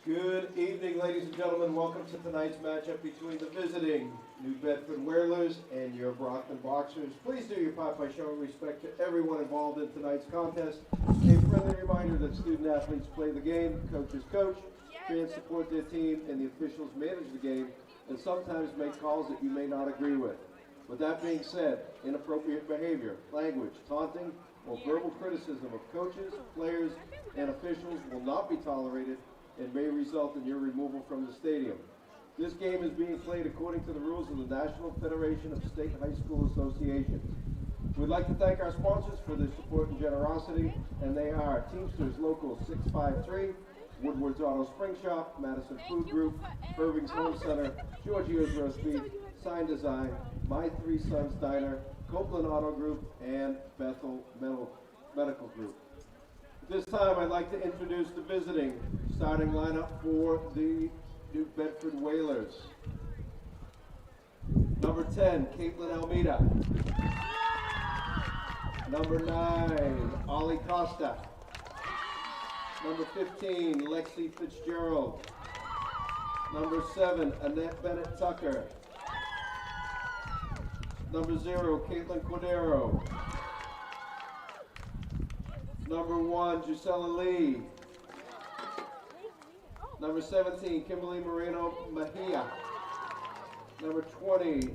Good evening, ladies and gentlemen. Welcome to tonight's matchup between the visiting New Bedford Whalers and your Brockton Boxers. Please do your part by showing respect to everyone involved in tonight's contest. A friendly reminder that student athletes play the game, coaches coach, fans support their team, and the officials manage the game and sometimes make calls that you may not agree with. With that being said, inappropriate behavior, language, taunting, or verbal criticism of coaches, players, and officials will not be tolerated and may result in your removal from the stadium. This game is being played according to the rules of the National Federation of State High School Associations. We'd like to thank our sponsors for their support and generosity, and they are Teamsters Local 653, Woodward's Auto Spring Shop, Madison Food Group, Irving's Home Center, Giorgio's Roast Beef, Sign Design, My Three Sons Diner, Copeland Auto Group, and Bethel Medical Group. At this time, I'd like to introduce the visiting starting lineup for the New Bedford Whalers. Number 10, Caitlin Almeida. Number 9, Ollie Costa. Number 15, Lexi Fitzgerald. Number 7, Annette Bennett Tucker. Number 0, Caitlin Cordero. Number 1, Gisela Lee. Number 17, Kimberly Moreno Mejia. Number 20,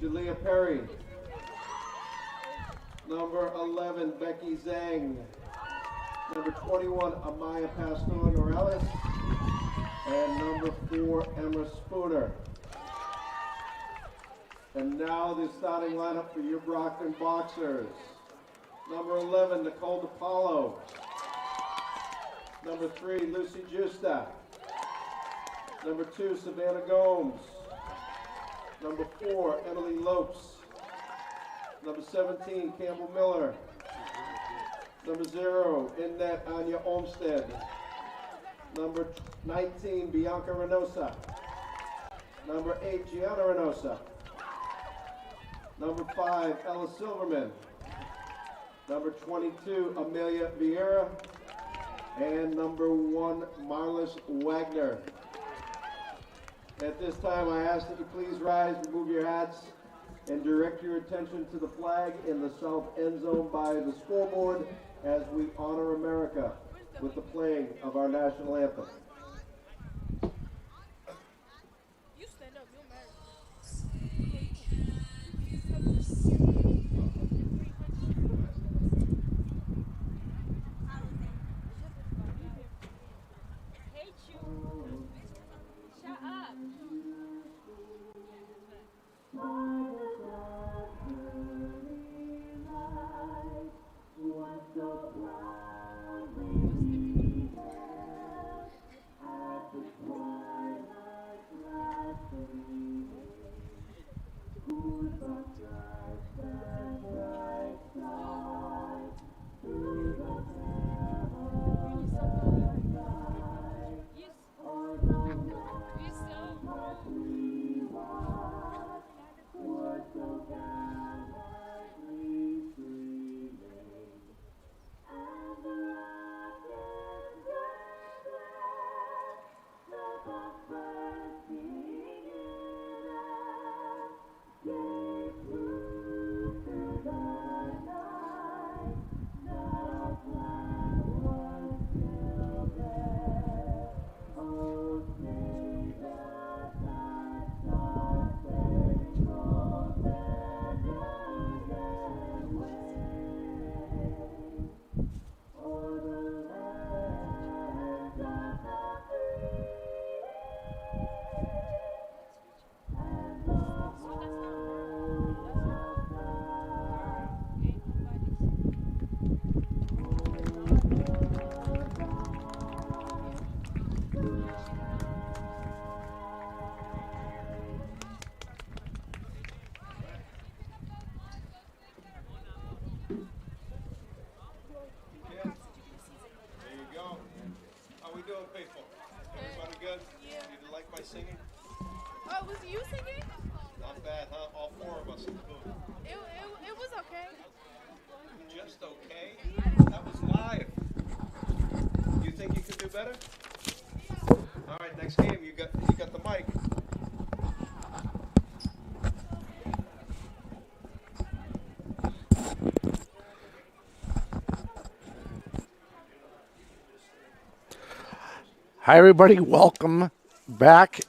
Jalea Perry. Number 11, Becky Zhang. Number 21, Amaya Pastor Norellis. And number 4, Emma Spooner. And now the starting lineup for your Brockton Boxers. Number 11, Nicole DiPaolo. Number 3, Lucy Justa. Number 2, Savannah Gomes. Number 4, Emily Lopes. Number 17, Campbell Miller. Number 0, Innette Anya Olmstead. Number 19, Bianca Reynosa. Number 8, Gianna Reynosa. Number 5, Ella Silverman. Number 22, Amelia Vieira. And number 1, Marlis Wagner. At this time, I ask that you please rise, remove your hats, and direct your attention to the flag in the south end zone by the scoreboard as we honor America with the playing of our national anthem. Singing? Oh, was you singing? Not bad, huh? All 4 of us in the booth. It was okay. Just okay? That was live. You think you could do better? tonight's game. You got the mic. Hi, everybody. Welcome back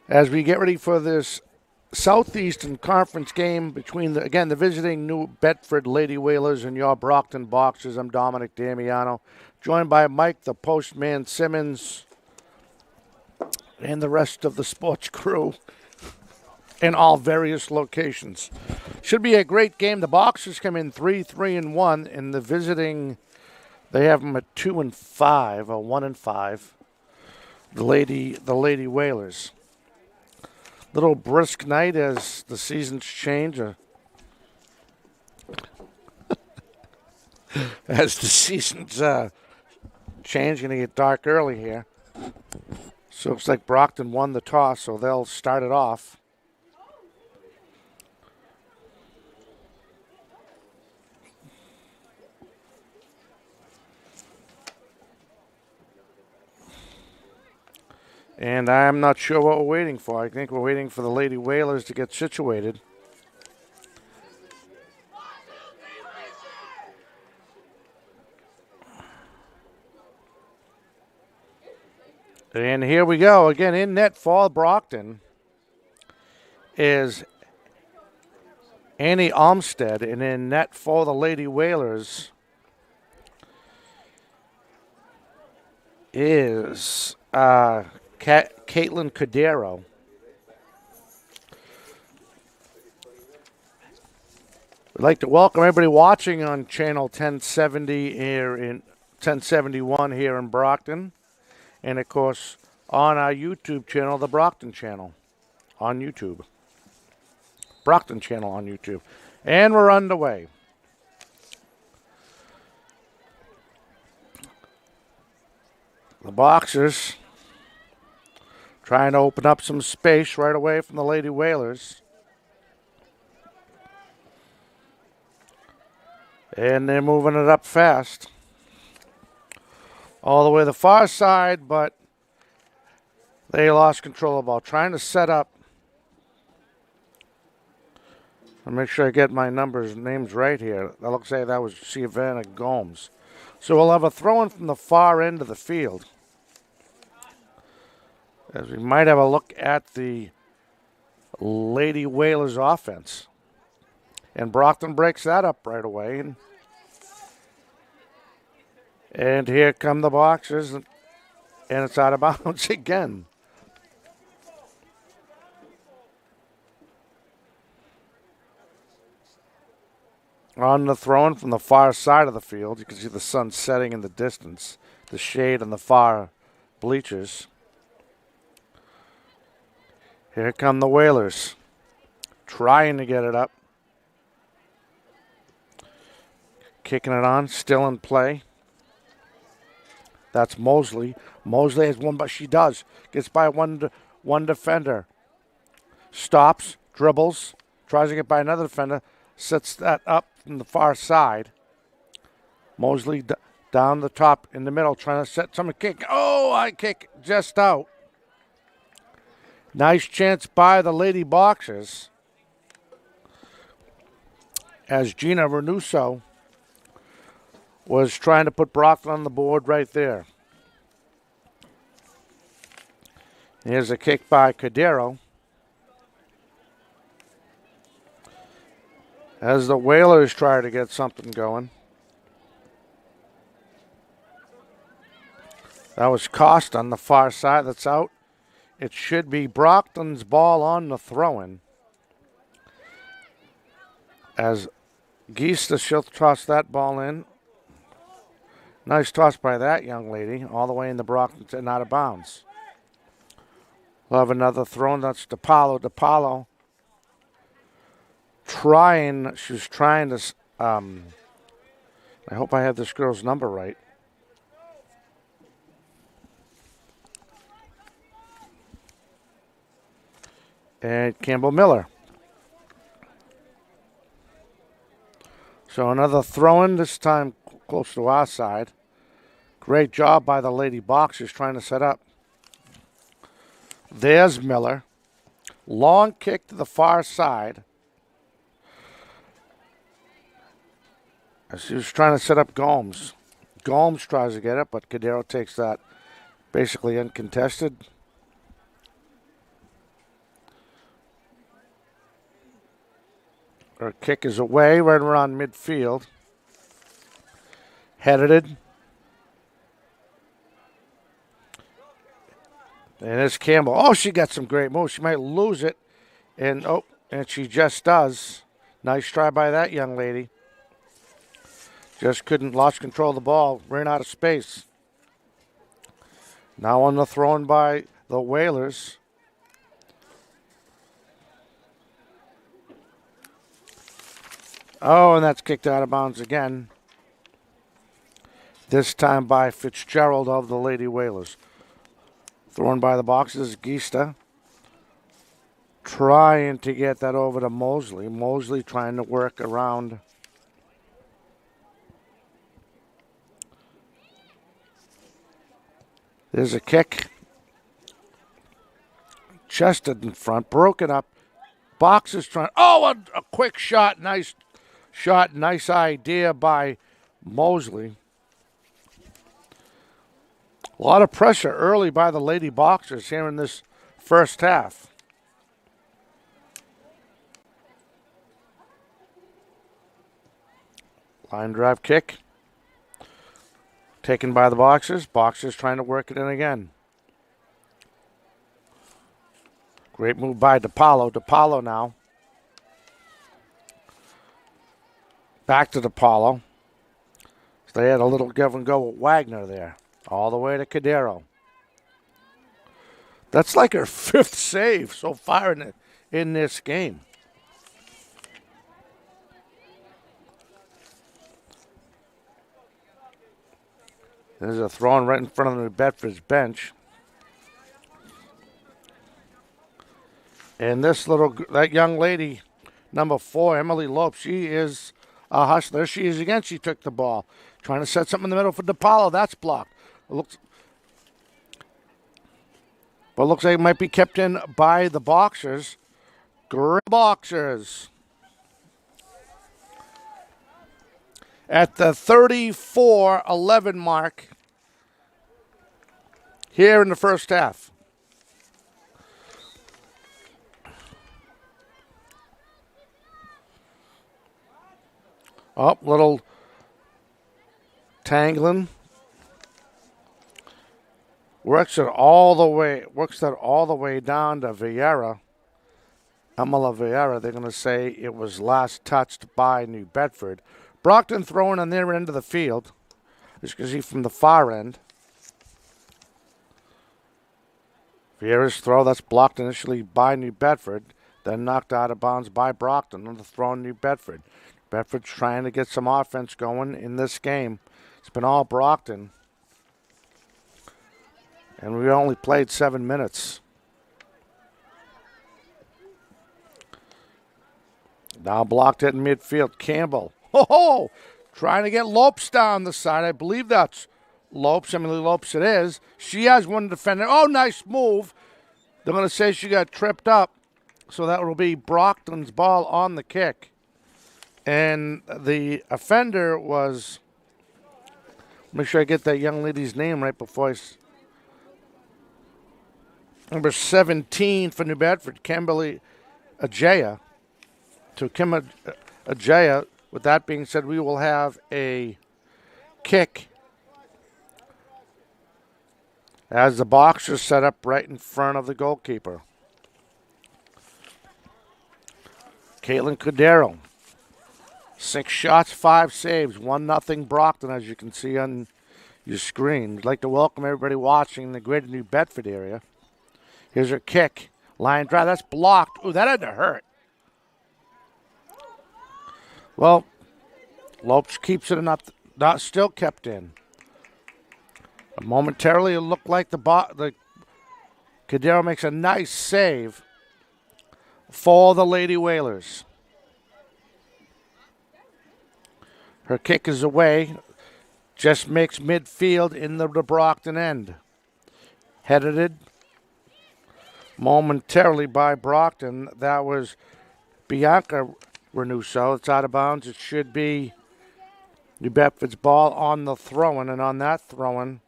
as we get ready for this Southeastern Conference game between, the visiting New Bedford Lady Whalers and your Brockton Boxers. I'm Dominic Damiano, joined by Mike the Postman Simmons and the rest of the sports crew in all various locations. Should be a great game. The Boxers come in 3-3-1, and the visiting, they have them at 2-5 or 1-5. The Lady Whalers. Little brisk night as the seasons change. As the seasons change, going to get dark early here. So it looks like Brockton won the toss, so they'll start it off. And I'm not sure what we're waiting for. I think we're waiting for the Lady Whalers to get situated. And here we go. Again, in net for Brockton is Annie Olmstead. And in net for the Lady Whalers is Caitlin Cordero. We'd like to welcome everybody watching on channel 1070 here in 1071 here in Brockton, and of course on our YouTube channel, the Brockton Channel on YouTube. Brockton Channel on YouTube, and we're underway. The Boxers trying to open up some space right away from the Lady Whalers. And they're moving it up fast. All the way to the far side, but they lost control of the ball. Trying to set up. I'll make sure I get my names right here. That looks like that was Savannah Gomes. So we'll have a throw-in from the far end of the field, as we might have a look at the Lady Whalers offense. And Brockton breaks that up right away. And here come the Boxers, and it's out of bounds again. On the throw-in from the far side of the field, you can see the sun setting in the distance, the shade on the far bleachers. Here come the Whalers, trying to get it up. Kicking it on, still in play. That's Mosley. Mosley has one, but she does. Gets by one defender. Stops, dribbles, tries to get by another defender. Sets that up from the far side. Mosley down the top in the middle, trying to set someone kick. Oh, I kick just out. Nice chance by the Lady Boxers, as Gina Renuso was trying to put Brockton on the board right there. Here's a kick by Cordero, as the Whalers try to get something going. That was Cost on the far side. That's out. It should be Brockton's ball on the throw-in, as Geista, she'll toss that ball in. Nice toss by that young lady, all the way in the Brockton and out of bounds. We'll have another throw-in. That's DePaulo. DePaulo she's trying to, I hope I have this girl's number right. And Campbell Miller. So another throw-in, this time close to our side. Great job by the Lady Boxers trying to set up. There's Miller. Long kick to the far side. As he was trying to set up Gomes. Gomes tries to get it, but Cadero takes that basically uncontested. Her kick is away right around midfield. Headed it. And it's Campbell. Oh, she got some great moves. She might lose it. And she just does. Nice try by that young lady. Just lost control of the ball. Ran out of space. Now on the throw-in by the Whalers. Oh, and that's kicked out of bounds again. This time by Fitzgerald of the Lady Whalers. Thrown by the boxes, Gista. Trying to get that over to Mosley. Mosley trying to work around. There's a kick. Chested in front, broken up. Boxes trying. Oh, a quick shot. Nice shot. Nice idea by Mosley. A lot of pressure early by the Lady Boxers here in this first half. Line drive kick. Taken by the Boxers. Boxers trying to work it in again. Great move by DePaulo. DePaulo now. Back to DePaulo. So they had a little give and go with Wagner there. All the way to Cadero. That's like her fifth save so far in this game. There's a throw-in right in front of the Bedford's bench. And that young lady, number 4, Emily Lope, she is a hustler. She is again. She took the ball. Trying to set something in the middle for DePaulo. That's blocked. Looks like it might be kept in by the Boxers. Great Boxers. At the 34-11 mark here in the first half. Oh, little tangling. Works that all the way down to Vieira. Amala Vieira, they're going to say it was last touched by New Bedford. Brockton throwing on their end of the field. As you can see from the far end. Vieira's throw, that's blocked initially by New Bedford. Then knocked out of bounds by Brockton on the throw in New Bedford. Bedford's trying to get some offense going in this game. It's been all Brockton. And we only played 7 minutes. Now blocked it in midfield. Campbell. Oh, trying to get Lopes down the side. I believe that's Lopes. Emily Lopes it is. She has one defender. Oh, nice move. They're going to say she got tripped up. So that will be Brockton's ball on the kick. And the offender was, make sure I get that young lady's name right before I... Number 17 for New Bedford, Kimberly Ajaya. To Kim Ajaya. With that being said, we will have a kick as the Boxers set up right in front of the goalkeeper. Caitlin Cadero. 6 shots, 5 saves, 1-0 Brockton, as you can see on your screen. I'd like to welcome everybody watching in the greater New Bedford area. Here's her kick. Line drive. That's blocked. Ooh, that had to hurt. Well, Lopes keeps it enough. Not still kept in. Momentarily, it looked like the Cadero makes a nice save for the Lady Whalers. Her kick is away. Just makes midfield in the Brockton end. Headed momentarily by Brockton. That was Bianca Renuso. It's out of bounds. It should be New Bedford's ball on the throw-in, and on that throw-in,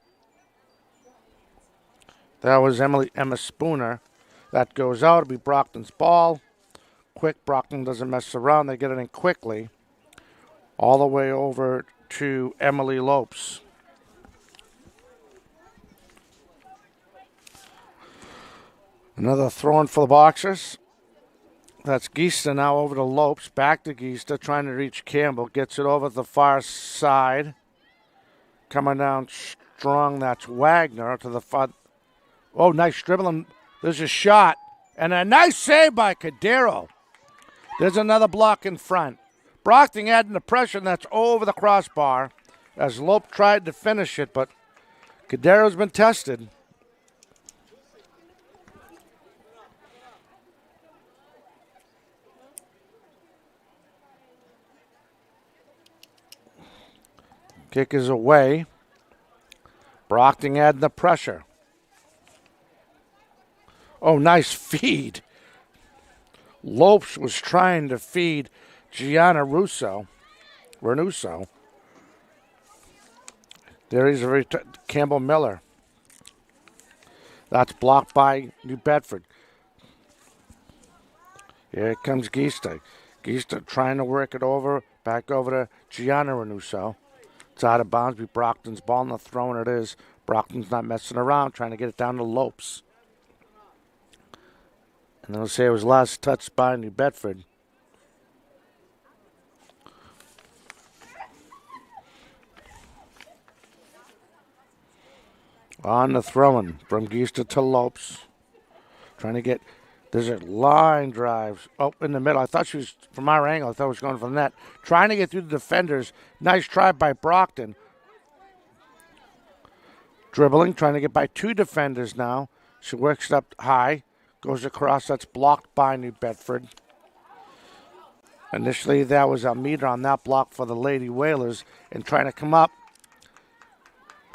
that was Emma Spooner. That goes out. It'll be Brockton's ball. Quick, Brockton doesn't mess around. They get it in quickly. All the way over to Emily Lopes. Another throw-in for the Boxers. That's Geista now over to Lopes. Back to Geista, trying to reach Campbell. Gets it over the far side. Coming down strong, that's Wagner to the far. Oh, nice dribbling. There's a shot. And a nice save by Cadero. There's another block in front. Brockton adding the pressure, and that's over the crossbar as Lope tried to finish it, but Cadero's been tested. Kick is away. Brockton adding the pressure. Oh, nice feed. Lopes was trying to feed Gianna Renuso. There he's Campbell Miller. That's blocked by New Bedford. Here comes Geista. Geista trying to work it over. Back over to Gianna Renuso. It's out of bounds. Be Brockton's ball in the throw, and it is. Brockton's not messing around, trying to get it down to Lopes. And then we'll say it was last touched by New Bedford. On the throwing from Geista to Lopes. Trying to get, there's a line drive. Oh, in the middle. I thought she was, from our angle, I thought it was going from the net. Trying to get through the defenders. Nice try by Brockton. Dribbling, trying to get by two defenders now. She works it up high. Goes across, that's blocked by New Bedford. Initially, that was Almeida on that block for the Lady Whalers. And trying to come up.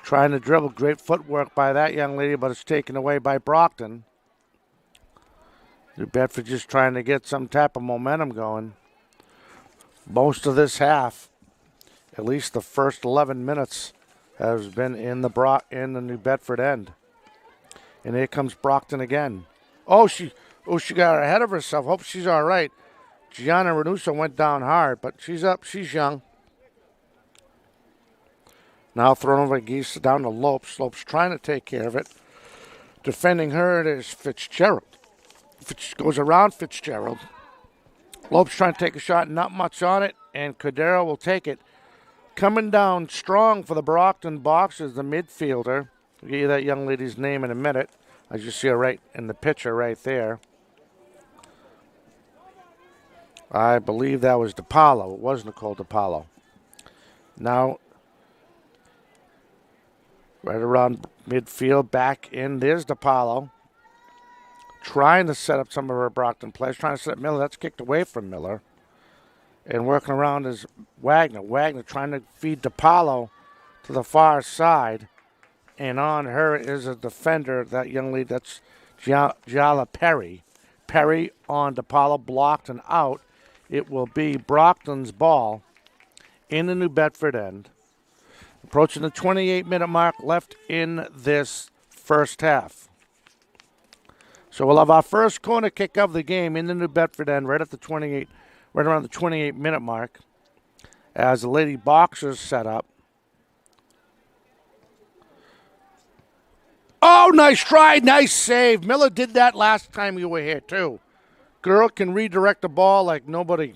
Trying to dribble. Great footwork by that young lady, but it's taken away by Brockton. New Bedford just trying to get some type of momentum going. Most of this half, at least the first 11 minutes, has been in the New Bedford end. And here comes Brockton again. She got ahead of herself. Hope she's all right. Gianna Renuso went down hard, but she's up. She's young. Now thrown over Geese down to Lopes. Lopes trying to take care of it. Defending her, it is Fitzgerald. Goes around Fitzgerald. Lopes trying to take a shot, not much on it, and Cadero will take it. Coming down strong for the Brockton Boxers, the midfielder. I'll give you that young lady's name in a minute. As you see her right in the picture right there. I believe that was DePaulo. It was Nicole DePaulo. Now, right around midfield, back in. There's DePaulo. Trying to set up some of her Brockton players. Trying to set up Miller. That's kicked away from Miller. And working around is Wagner. Wagner trying to feed DePaulo to the far side. And on her is a defender, that young lady, that's Jala Perry. Perry on DePaulo, blocked and out. It will be Brockton's ball in the New Bedford end. Approaching the 28-minute mark left in this first half. So we'll have our first corner kick of the game in the New Bedford end right around the 28-minute mark as the Lady Boxers set up. Oh, nice try, nice save. Miller did that last time you were here, too. Girl can redirect the ball like nobody.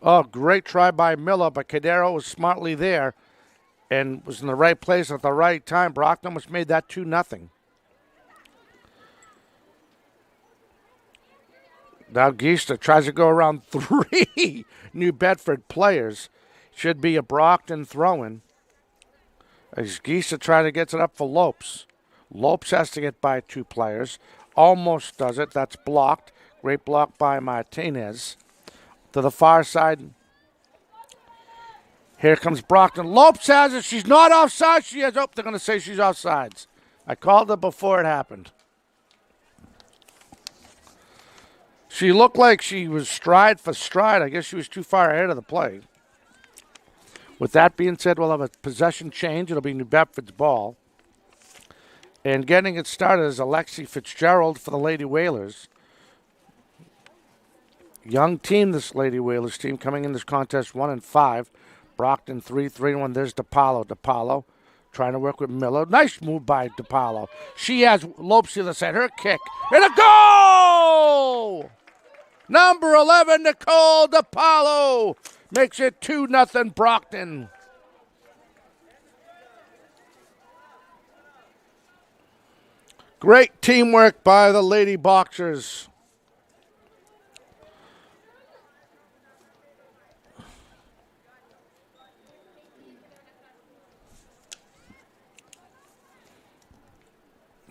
Oh, great try by Miller, but Cadero was smartly there and was in the right place at the right time. Brockton almost made that 2-0. Now Geista tries to go around 3 New Bedford players. Should be a Brockton throw-in. As Geista trying to get it up for Lopes. Lopes has to get by 2 players. Almost does it. That's blocked. Great block by Martinez. To the far side. Here comes Brockton. Lopes has it. She's not offside. She has. Oh, they're going to say she's offsides. I called it before it happened. She looked like she was stride for stride. I guess she was too far ahead of the play. With that being said, we'll have a possession change. It'll be New Bedford's ball. And getting it started is Alexi Fitzgerald for the Lady Whalers. Young team, this Lady Whalers team, coming in this contest 1-5. Brockton 3-3-1. There's DePaulo. DePaulo trying to work with Miller. Nice move by DePaulo. She has Lopes to the side. Her kick. And a goal! Number 11, Nicole DePaulo makes it 2-0 Brockton. Great teamwork by the Lady Boxers.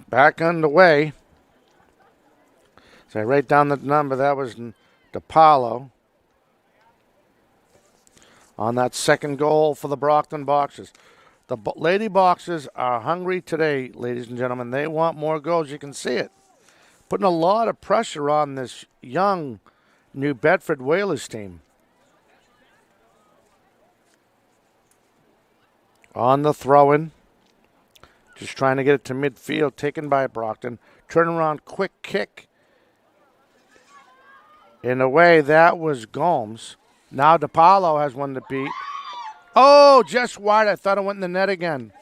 Back underway. So I write down the number. That was DePaulo on that second goal for the Brockton Boxers. The Lady Boxers are hungry today, ladies and gentlemen. They want more goals. You can see it. Putting a lot of pressure on this young New Bedford Whalers team. On the throw-in. Just trying to get it to midfield. Taken by Brockton. Turnaround quick kick. In a way, that was Gomes. Now DePaulo has one to beat. Oh, just wide. I thought it went in the net again.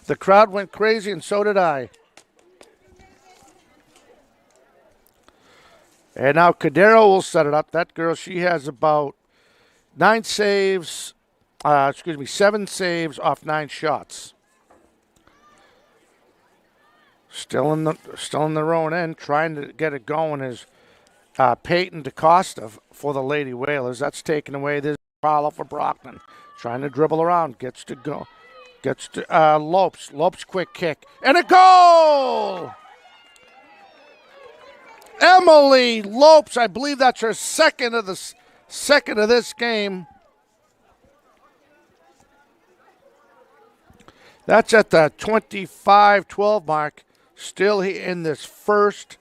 The crowd went crazy, and so did I. And now Cadero will set it up. That girl, she has about 7 saves off 9 shots. Still in their own end, trying to get it going is Peyton DaCosta for the Lady Whalers. That's taken away. There's Paulo for Brockton. Trying to dribble around. Gets to go. Gets to Lopes. Lopes quick kick. And a goal! Emily Lopes. I believe that's her second of this game. That's at the 25-12 mark. Still in this first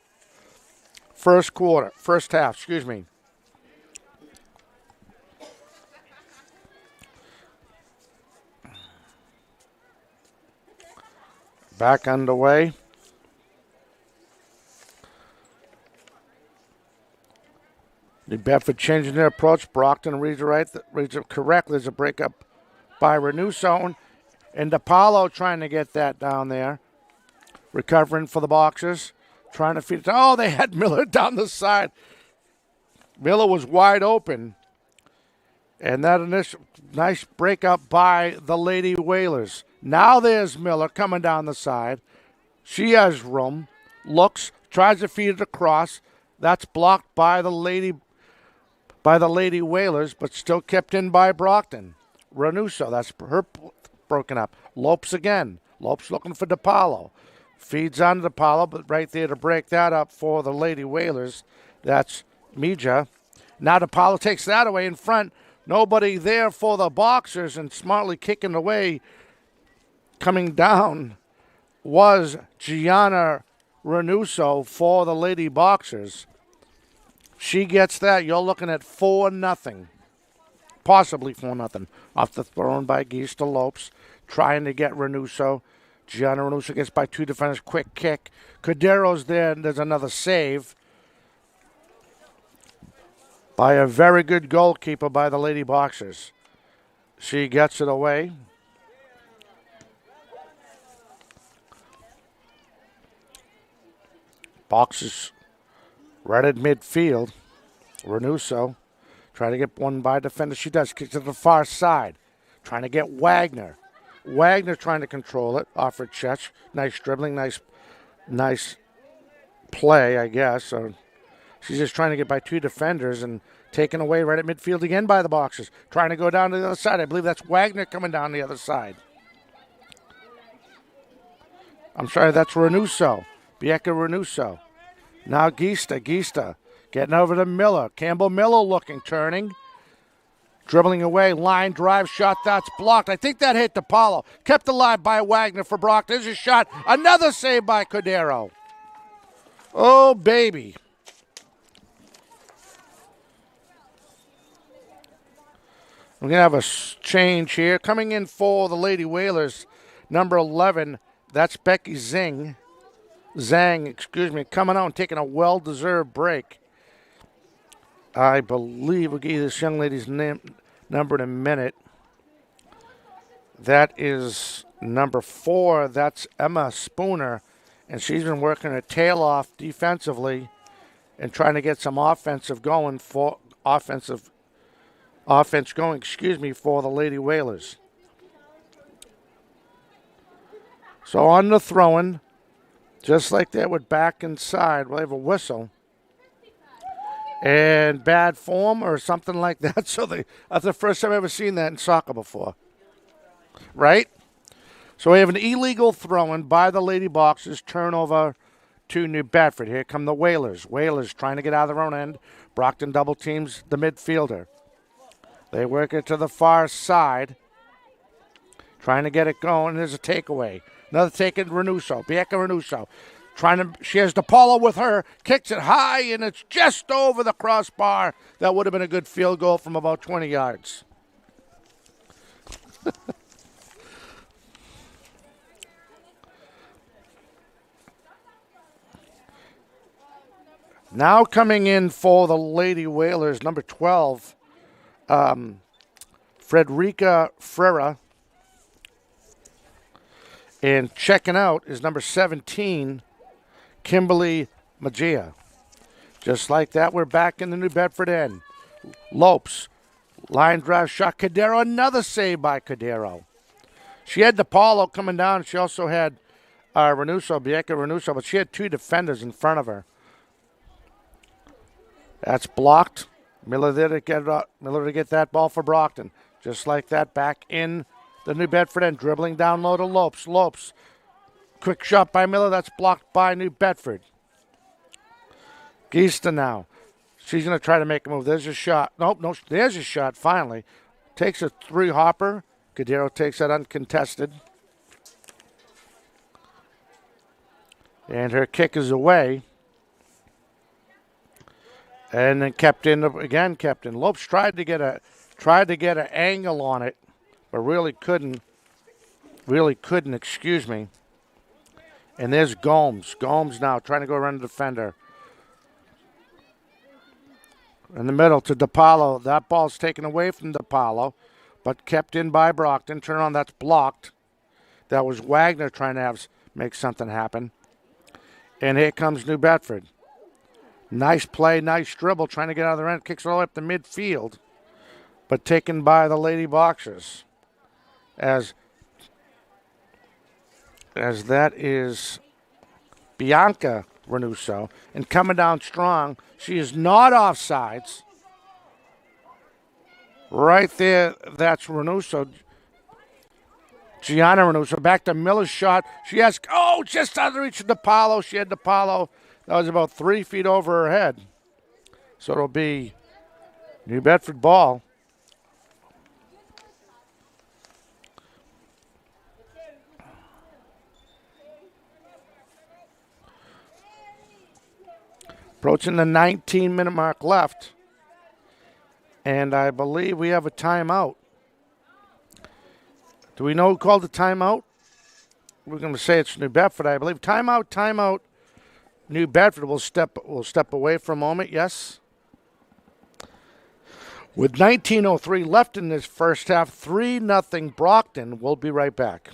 half, excuse me. Back underway. New Bedford changing their approach. Brockton reads it correctly. There's a breakup by Renuso. And DePaulo trying to get that down there. Recovering for the Boxers. Trying to feed it. Oh, they had Miller down the side. Miller was wide open. And that initial nice breakup by the Lady Whalers. Now there's Miller coming down the side. She has room. Looks. Tries to feed it across. That's blocked by the Lady Whalers, but still kept in by Brockton. Renuso. That's her broken up. Lopes again. Lopes looking for DePaulo. Feeds on DePaulo, but right there to break that up for the Lady Whalers. That's Mija. Now DePaulo takes that away in front. Nobody there for the Boxers, and smartly kicking away, coming down, was Gianna Renuso for the Lady Boxers. She gets that. You're looking at 4-0. Possibly 4-0. Off the thrown by Geese to Lopes. Trying to get Renuso. Gianna Renuso gets by 2 defenders. Quick kick. Cadero's there, and there's another save by a very good goalkeeper by the Lady Boxers. She gets it away. Boxers right at midfield. Renuso trying to get one by defender. She does. Kicks to the far side. Trying to get Wagner. Wagner trying to control it. Off her chest. Nice dribbling. Nice play, I guess. So she's just trying to get by 2 defenders and taken away right at midfield again by the Boxers. Trying to go down to the other side. I believe that's Wagner coming down the other side. I'm sorry, that's Renuso. Bieka Renuso. Now Gista getting over to Miller. Campbell Miller looking, turning. Dribbling away, line drive shot, that's blocked. I think that hit DiPaolo. Kept alive by Wagner for Brockton. There's a shot. Another save by Cordero. Oh, baby. We're going to have a change here. Coming in for the Lady Whalers, number 11, that's Becky Zhang, coming out and taking a well-deserved break. I believe we'll give you this young lady's number in a minute. That is number 4. That's Emma Spooner, and she's been working her tail off defensively and trying to get some offense going for the Lady Whalers. So on the throw-in, just like that with back inside, we'll have a whistle. And bad form or something like that. So that's the first time I've ever seen that in soccer before. Right? So we have an illegal throw-in by the Lady Boxers, turnover to New Bedford. Here come the Whalers. Whalers trying to get out of their own end. Brockton double teams the midfielder. They work it to the far side, trying to get it going. There's a takeaway. Another take in Renuso. Bianca Renuso. She has DiPaolo with her, kicks it high, and it's just over the crossbar. That would have been a good field goal from about 20 yards. Now coming in for the Lady Whalers, number 12, Frederica Frera. And checking out is number 17, Kimberly Magia. Just like that, we're back in the New Bedford end. Lopes, line drive shot, Cordero, another save by Cordero. She had DiPaolo coming down. She also had Bianca Renuso, but she had 2 defenders in front of her. That's blocked. Miller to get that ball for Brockton. Just like that, back in the New Bedford end, dribbling down low to Lopes. Lopes, quick shot by Miller. That's blocked by New Bedford. Geista now. She's going to try to make a move. There's a shot. Nope, no, there's a shot finally. Takes a 3-hopper. Cordero takes that uncontested. And her kick is away. And then kept in. Lopes tried to get an angle on it, but really couldn't, excuse me. And there's Gomes. Gomes now trying to go around the defender. In the middle to DiPaolo. That ball's taken away from DiPaolo, but kept in by Brockton. Turn on, that's blocked. That was Wagner trying to make something happen. And here comes New Bedford. Nice play, nice dribble, trying to get out of the end. Kicks it all the way up the midfield, but taken by the Lady Boxers. As that is Bianca Renuso. And coming down strong, she is not offsides. Right there, that's Renuso. Gianna Renuso back to Miller's shot. She has, just out of the reach of DiPaolo. She had DiPaolo. That was about 3 feet over her head. So it'll be New Bedford ball. Approaching the 19-minute mark left. And I believe we have a timeout. Do we know who called the timeout? We're going to say it's New Bedford, I believe. Timeout. New Bedford will step away for a moment, yes. With 19:03 left in this first half, 3-0 Brockton. We'll be right back.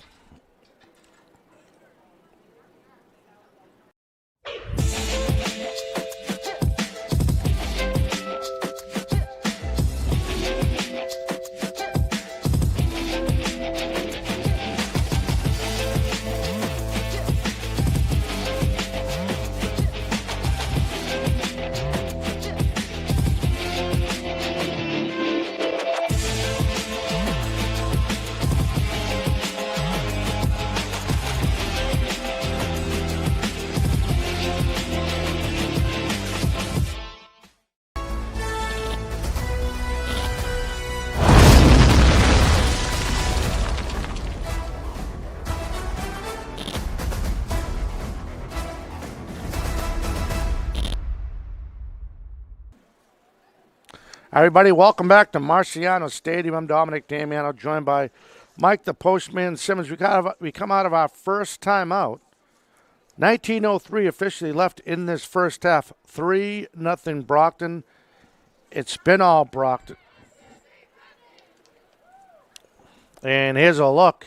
Everybody, welcome back to Marciano Stadium. I'm Dominic Damiano, joined by Mike the Postman Simmons. We come out of our first time out. 1903 officially left in this first half. 3-0 Brockton. It's been all Brockton. And here's a look.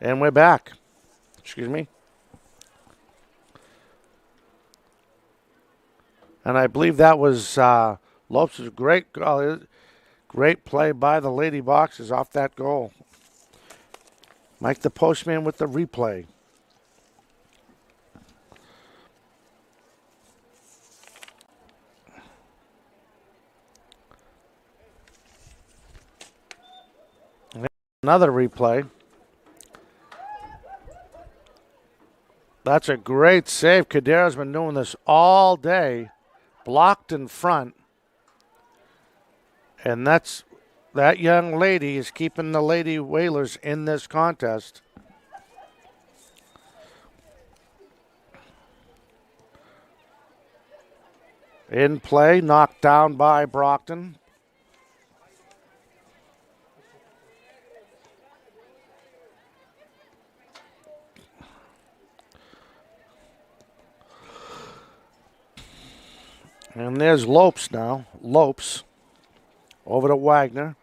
And we're back. Excuse me. And I believe that was Lopes' great play by the Lady Boxers off that goal. Mike the Postman with the replay. Another replay. That's a great save. Cadero's been doing this all day. Blocked in front. And that young lady is keeping the Lady Whalers in this contest. In play, knocked down by Brockton. And there's Lopes now. Lopes over to Wagner.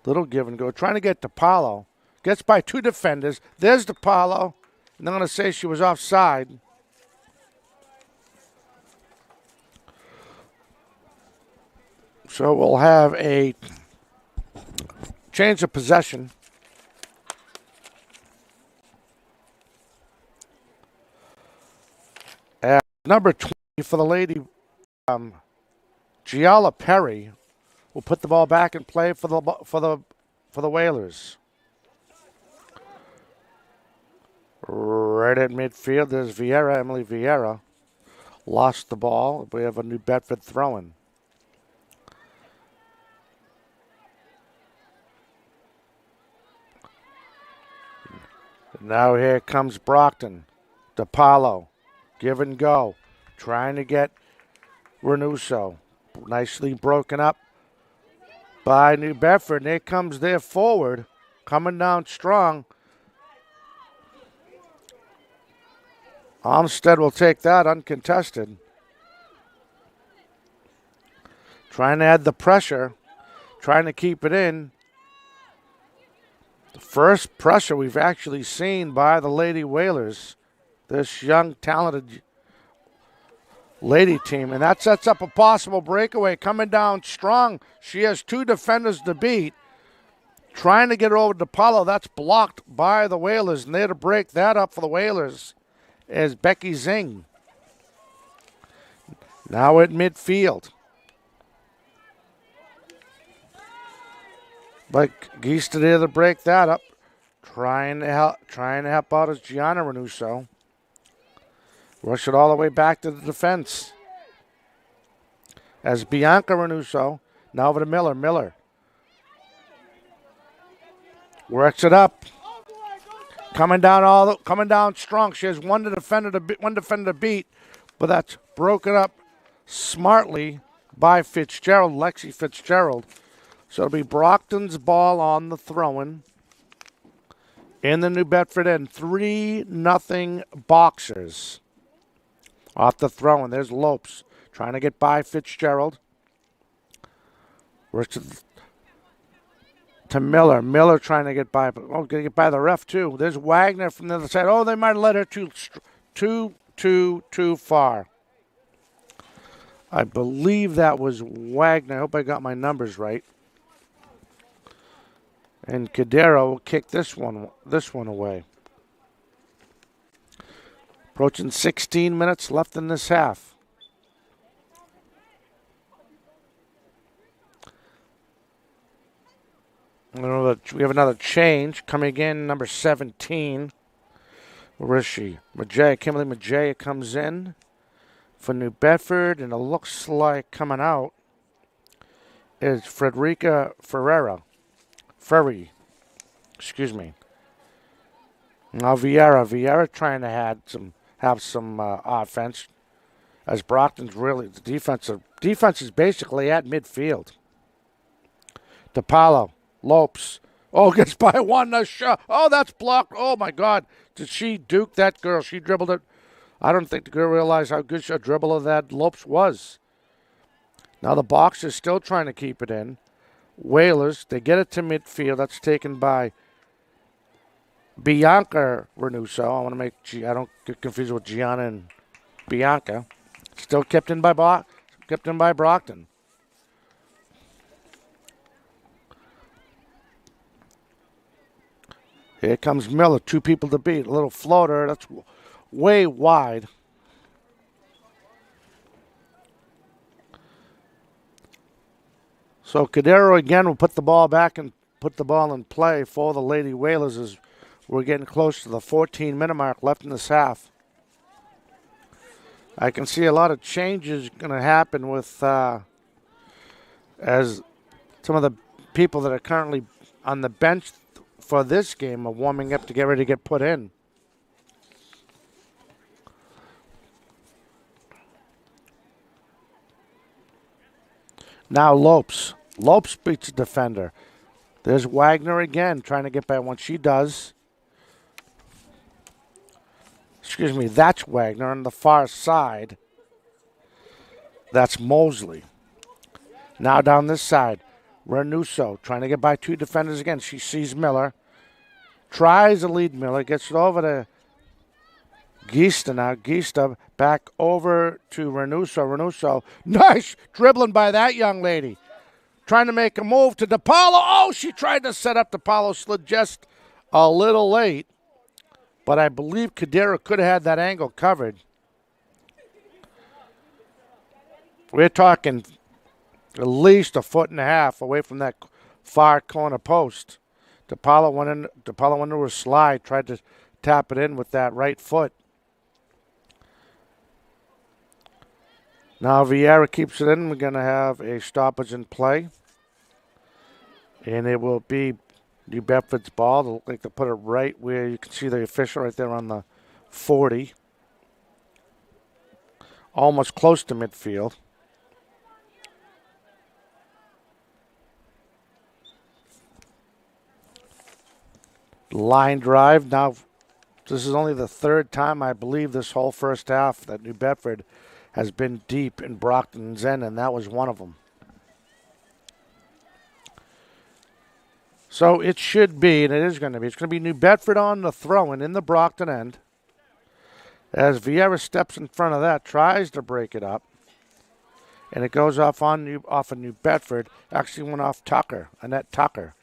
Little give and go. Trying to get to Paulo. Gets by two defenders. There's DePaulo. And they're going to say she was offside. So we'll have a change of possession. At number 20 for the Lady, Giala Perry will put the ball back in play for the Whalers. Right at midfield, there's Vieira, Emily Vieira. Lost the ball. We have a New Bedford throw-in. Now here comes Brockton. DePaulo. Give and go. Trying to get Renuso. Nicely broken up by New Bedford. And here comes their forward. Coming down strong. Olmsted will take that uncontested. Trying to add the pressure. Trying to keep it in. The first pressure we've actually seen by the Lady Whalers. This young, talented Lady team. And that sets up a possible breakaway. Coming down strong. She has two defenders to beat. Trying to get over to Paulo. That's blocked by the Whalers. And there to break that up for the Whalers is Becky Zing. Now at midfield. But Geester there to break that up. Trying to help out is Gianna Renuso. Rush it all the way back to the defense. As Bianca Renuso, now over to Miller. Miller works it up. Coming down strong. She has one defender to beat, but that's broken up smartly by Fitzgerald, Lexi Fitzgerald. So it'll be Brockton's ball on the throw-in in the New Bedford end. 3-0 Boxers. Off the throw-in. There's Lopes trying to get by Fitzgerald. Works to Miller. Miller trying to get by. Going to get by the ref, too. There's Wagner from the other side. Oh, they might have let her too far. I believe that was Wagner. I hope I got my numbers right. And Cadero will kick this one away. Approaching 16 minutes left in this half. We have another change coming in, number 17. Where is she? Kimberly Majaya comes in for New Bedford, and it looks like coming out is Frederica Ferry. Excuse me. Now Vieira trying to have some offense. as Brockton's really, the defense is basically at midfield. DePaulo, Lopes. Oh, gets by one. Nice shot. Oh, that's blocked. Oh, my God. Did she duke that girl? She dribbled it. I don't think the girl realized how good a dribbler that Lopes was. Now the Boxers still trying to keep it in. Whalers, they get it to midfield. That's taken by Bianca Renuso. I want to make, I don't get confused with Gianna and Bianca. Still kept in by Brockton. Here comes Miller, 2 people to beat. A little floater, that's way wide. So Cadero again will put the ball back and put the ball in play for the Lady Whalers as we're getting close to the 14-minute mark left in this half. I can see a lot of changes going to happen with as some of the people that are currently on the bench for this game are warming up to get ready to get put in. Now Lopes. Lopes beats the defender. There's Wagner again trying to get by one. She does. Excuse me, that's Wagner on the far side. That's Mosley. Now down this side, Renuso trying to get by 2 defenders again. She sees Miller. Tries to lead Miller. Gets it over to Gista now. Gista back over to Renuso. Renuso, nice dribbling by that young lady. Trying to make a move to DePaulo. Oh, she tried to set up DePaulo. Slid just a little late. But I believe Cadero could have had that angle covered. We're talking at least 1.5 foot away from that far corner post. DePaulo went into a slide, tried to tap it in with that right foot. Now Vieira keeps it in. We're going to have a stoppage in play. And it will be New Bedford's ball. They'll look like they'll put it right where you can see the official right there on the 40. Almost close to midfield. Line drive. Now, this is only the 3rd time, I believe, this whole first half that New Bedford has been deep in Brockton's end, and that was one of them. So it should be, and it is going to be, it's going to be New Bedford on the throw-in in the Brockton end. As Vieira steps in front of that, tries to break it up. And it goes off of New Bedford. Actually went off Tucker, Annette Tucker.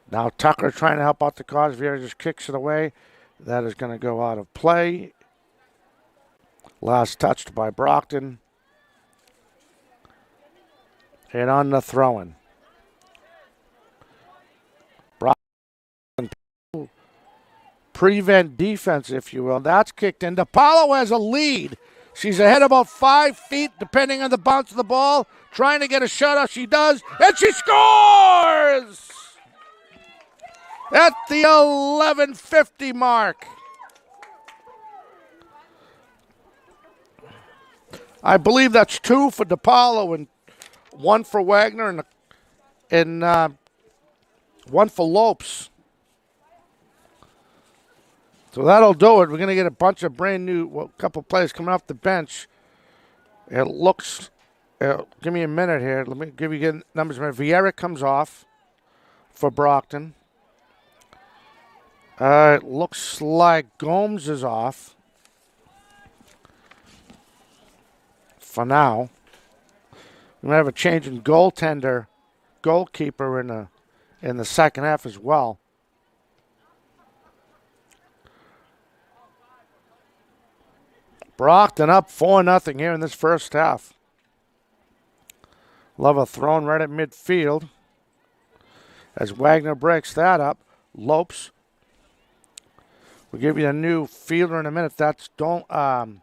Now Tucker trying to help out the cause. Vieira just kicks it away. That is going to go out of play. Last touched by Brockton. And on the throw-in. Brockton prevent defense, if you will. That's kicked in. DePaulo has a lead. She's ahead about 5 feet, depending on the bounce of the ball. Trying to get a shot off. She does. And she scores! At the 11:50 mark. I believe that's 2 for DePaulo and 1 for Wagner and 1 for Lopes. So that'll do it. We're going to get a bunch of brand new, couple players coming off the bench. It looks, give me a minute here. Let me give you numbers. Vieira comes off for Brockton. It looks like Gomes is off for now. We're going to have a change in goalkeeper in the second half as well. Brockton up 4-0 here in this first half. Love thrown right at midfield. As Wagner breaks that up, Lopes. We'll give you a new fielder in a minute. That's Dolan.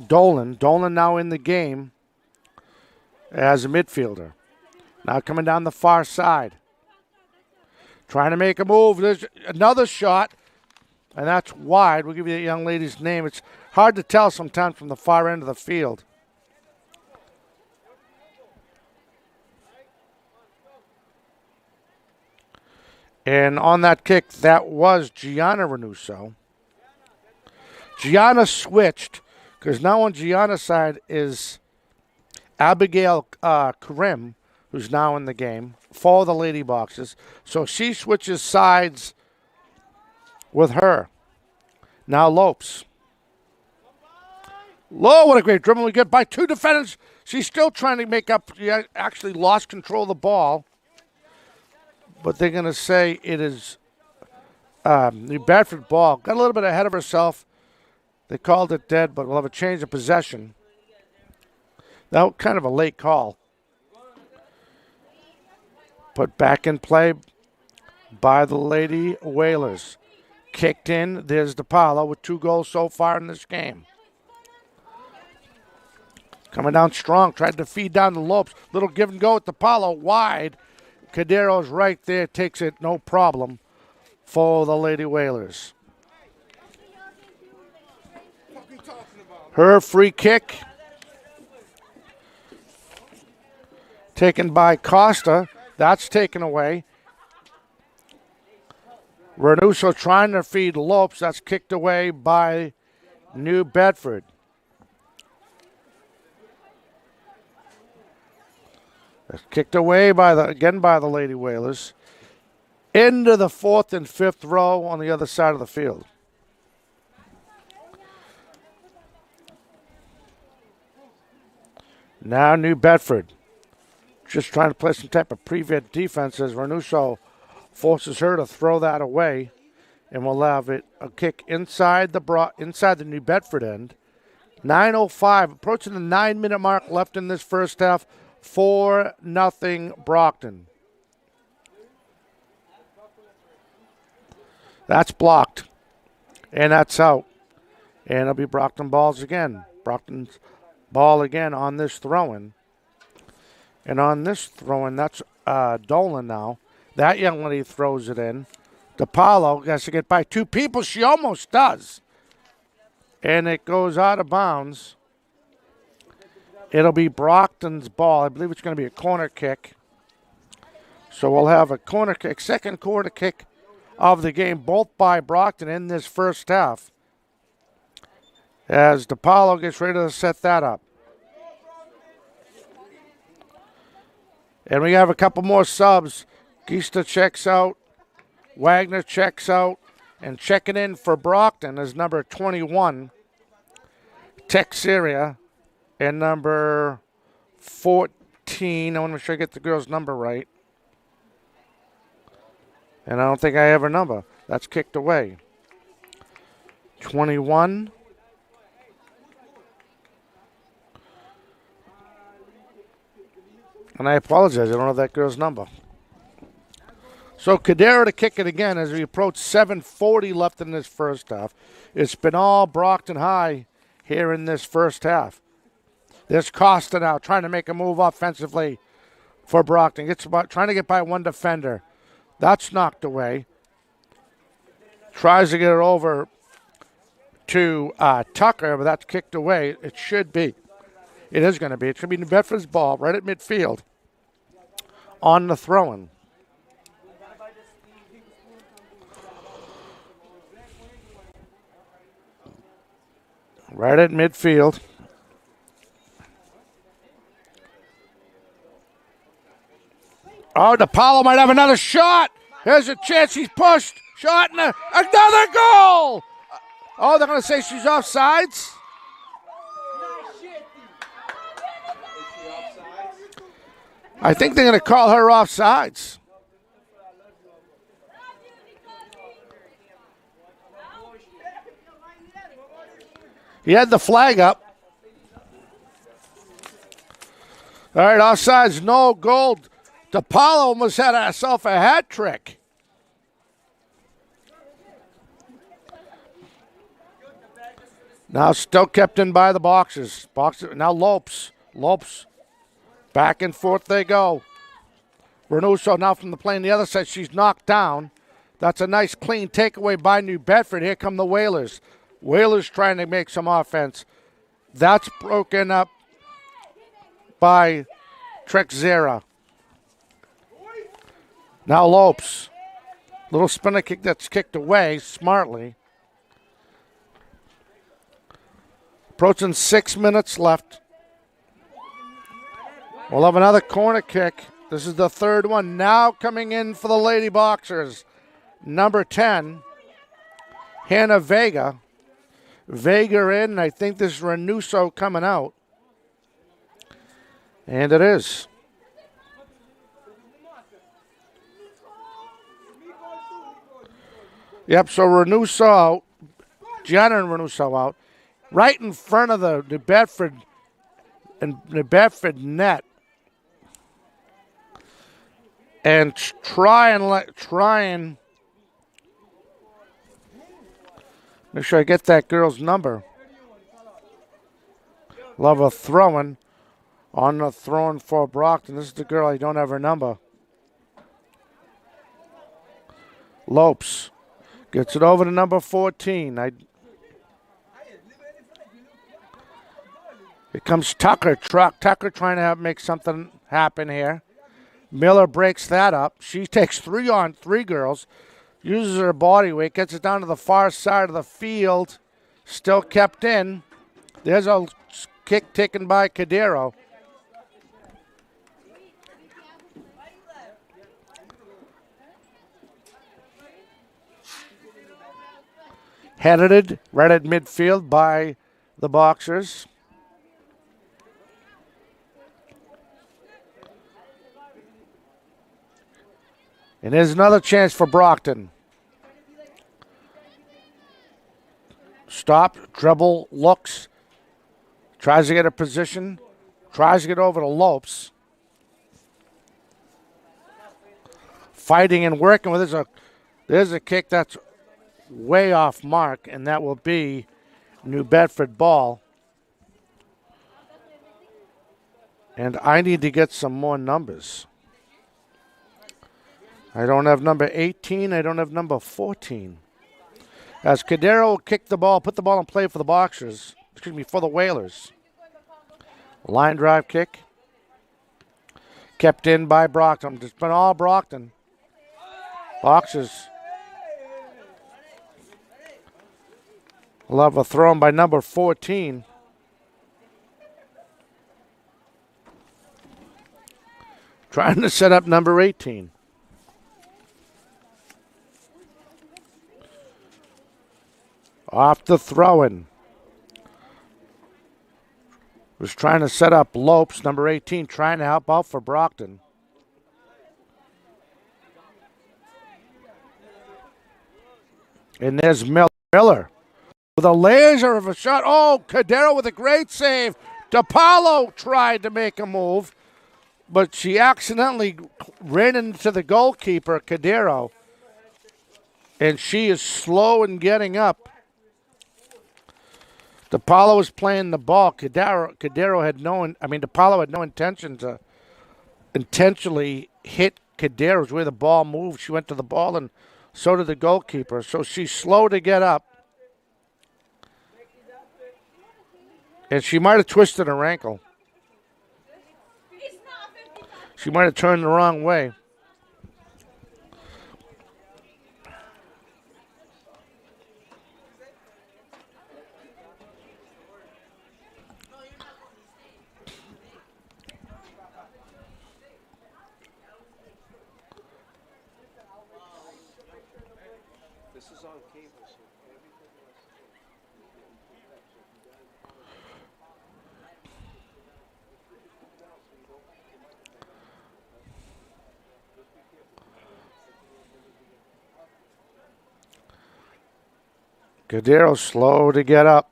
Dolan now in the game as a midfielder. Now coming down the far side. Trying to make a move. There's another shot. And that's wide. We'll give you that young lady's name. It's hard to tell sometimes from the far end of the field. And on that kick, that was Gianna Renuso. Gianna switched because now on Gianna's side is Abigail Karim, who's now in the game, for the Lady Boxers. So she switches sides with her. Now Lopes. Low, what a great dribble we get by two defenders. She's still trying to make up. She actually lost control of the ball. But they're going to say it is New Bedford ball. Got a little bit ahead of herself. They called it dead, but we'll have a change of possession. That was kind of a late call. Put back in play by the Lady Whalers. Kicked in. There's DePaulo with 2 goals so far in this game. Coming down strong. Tried to feed down the Lopes. Little give and go with DePaulo. Wide. Cadero's right there. Takes it no problem for the Lady Whalers. Her free kick. Taken by Costa. That's taken away. Renuso trying to feed Lopes. That's kicked away by New Bedford. That's kicked away by the Lady Whalers. Into the 4th and 5th row on the other side of the field. Now New Bedford. Just trying to play some type of prevent defense as Renuso forces her to throw that away, and we'll have it a kick inside the New Bedford end. 9:05, approaching the 9-minute mark left in this first half. 4-0 Brockton. That's blocked, and that's out, and it'll be Brockton balls again. Brockton's ball again on this throw-in. And on this throw-in, that's Dolan now. That young lady throws it in. DePaulo has to get by 2 people. She almost does. And it goes out of bounds. It'll be Brockton's ball. I believe it's going to be a corner kick. So we'll have a corner kick, second corner kick of the game, both by Brockton in this first half. As DePaulo gets ready to set that up. And we have a couple more subs. Gista checks out. Wagner checks out. And checking in for Brockton is number 21, Texeria. And number 14, I want to make sure I get the girl's number right. And I don't think I have her number. That's kicked away. 21. And I apologize, I don't have that girl's number. So Cadero to kick it again as we approach 7:40 left in this first half. It's been all Brockton high here in this first half. There's Costa now trying to make a move offensively for Brockton. Trying to get by one defender. That's knocked away. Tries to get it over to Tucker, but that's kicked away. It should be. It is going to be. It's going to be New Bedford's ball right at midfield on the throw-in. Right at midfield. Oh, DePaulo might have another shot. Here's a chance. He's pushed. Shot and another goal. Oh, they're going to say she's offsides. I think they're going to call her offsides. He had the flag up. All right, offsides, no goal. DePaulo almost had herself a hat trick. Now still kept in by the Boxers. Now Lopes. Back and forth they go. Renuso now from the plane the other side. She's knocked down. That's a nice clean takeaway by New Bedford. Here come the Whalers. Whalers trying to make some offense. That's broken up by Trexera. Now Lopes. Little spinner kick that's kicked away smartly. Approaching 6 minutes left. We'll have another corner kick. This is the third one. Now coming in for the Lady Boxers. Number 10, Hannah Vega. Vega in, and I think this is Renuso coming out. And it is. Yep, so Renuso out. Gianna and Renuso out. Right in front of the New Bedford net. And try and make sure I get that girl's number. Love a throwing on the throwing for Brockton. This is the girl, I don't have her number. Lopes gets it over to number 14. Here comes Tucker. Tucker trying to make something happen here. Miller breaks that up. She takes 3 on 3 girls. Uses her body weight. Gets it down to the far side of the field. Still kept in. There's a kick taken by Cadero. Headed right at midfield by the Boxers. And there's another chance for Brockton. Stop, dribble, looks. Tries to get a position. Tries to get over to Lopes. Fighting and working with there's a kick that's way off mark, and that will be New Bedford ball. And I need to get some more numbers. I don't have number 18. I don't have number 14. As Cadero will kick the ball, put the ball in play for the Boxers. Excuse me, for the Whalers. Line drive kick. Kept in by Brockton. It's been all Brockton. Boxers. Love a throw by number 14. Trying to set up number 18. Off the throw-in. Was trying to set up Lopes, number 18, trying to help out for Brockton. And there's Miller with a laser of a shot. Oh, Cadero with a great save. DiPaolo tried to make a move, but she accidentally ran into the goalkeeper, Cadero. And she is slow in getting up. DiPaolo was playing the ball. DiPaolo had no intention to intentionally hit Cadero. Where the ball moved, she went to the ball, and so did the goalkeeper. So she's slow to get up. And she might have twisted her ankle. She might have turned the wrong way. Cadero slow to get up.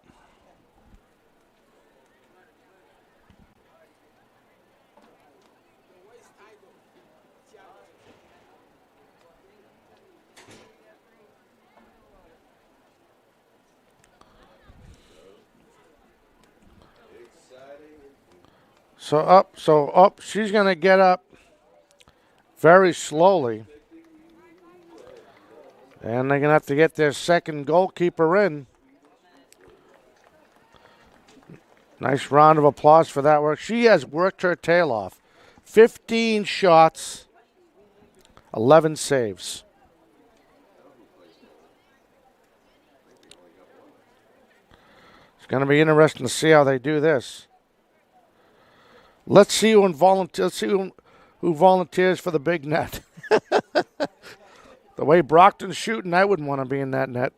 So up. She's going to get up very slowly. And they're going to have to get their second goalkeeper in. Nice round of applause for that work. She has worked her tail off. 15 shots, 11 saves. It's going to be interesting to see how they do this. Let's see who volunteers for the big net. The way Brockton's shooting, I wouldn't want to be in that net.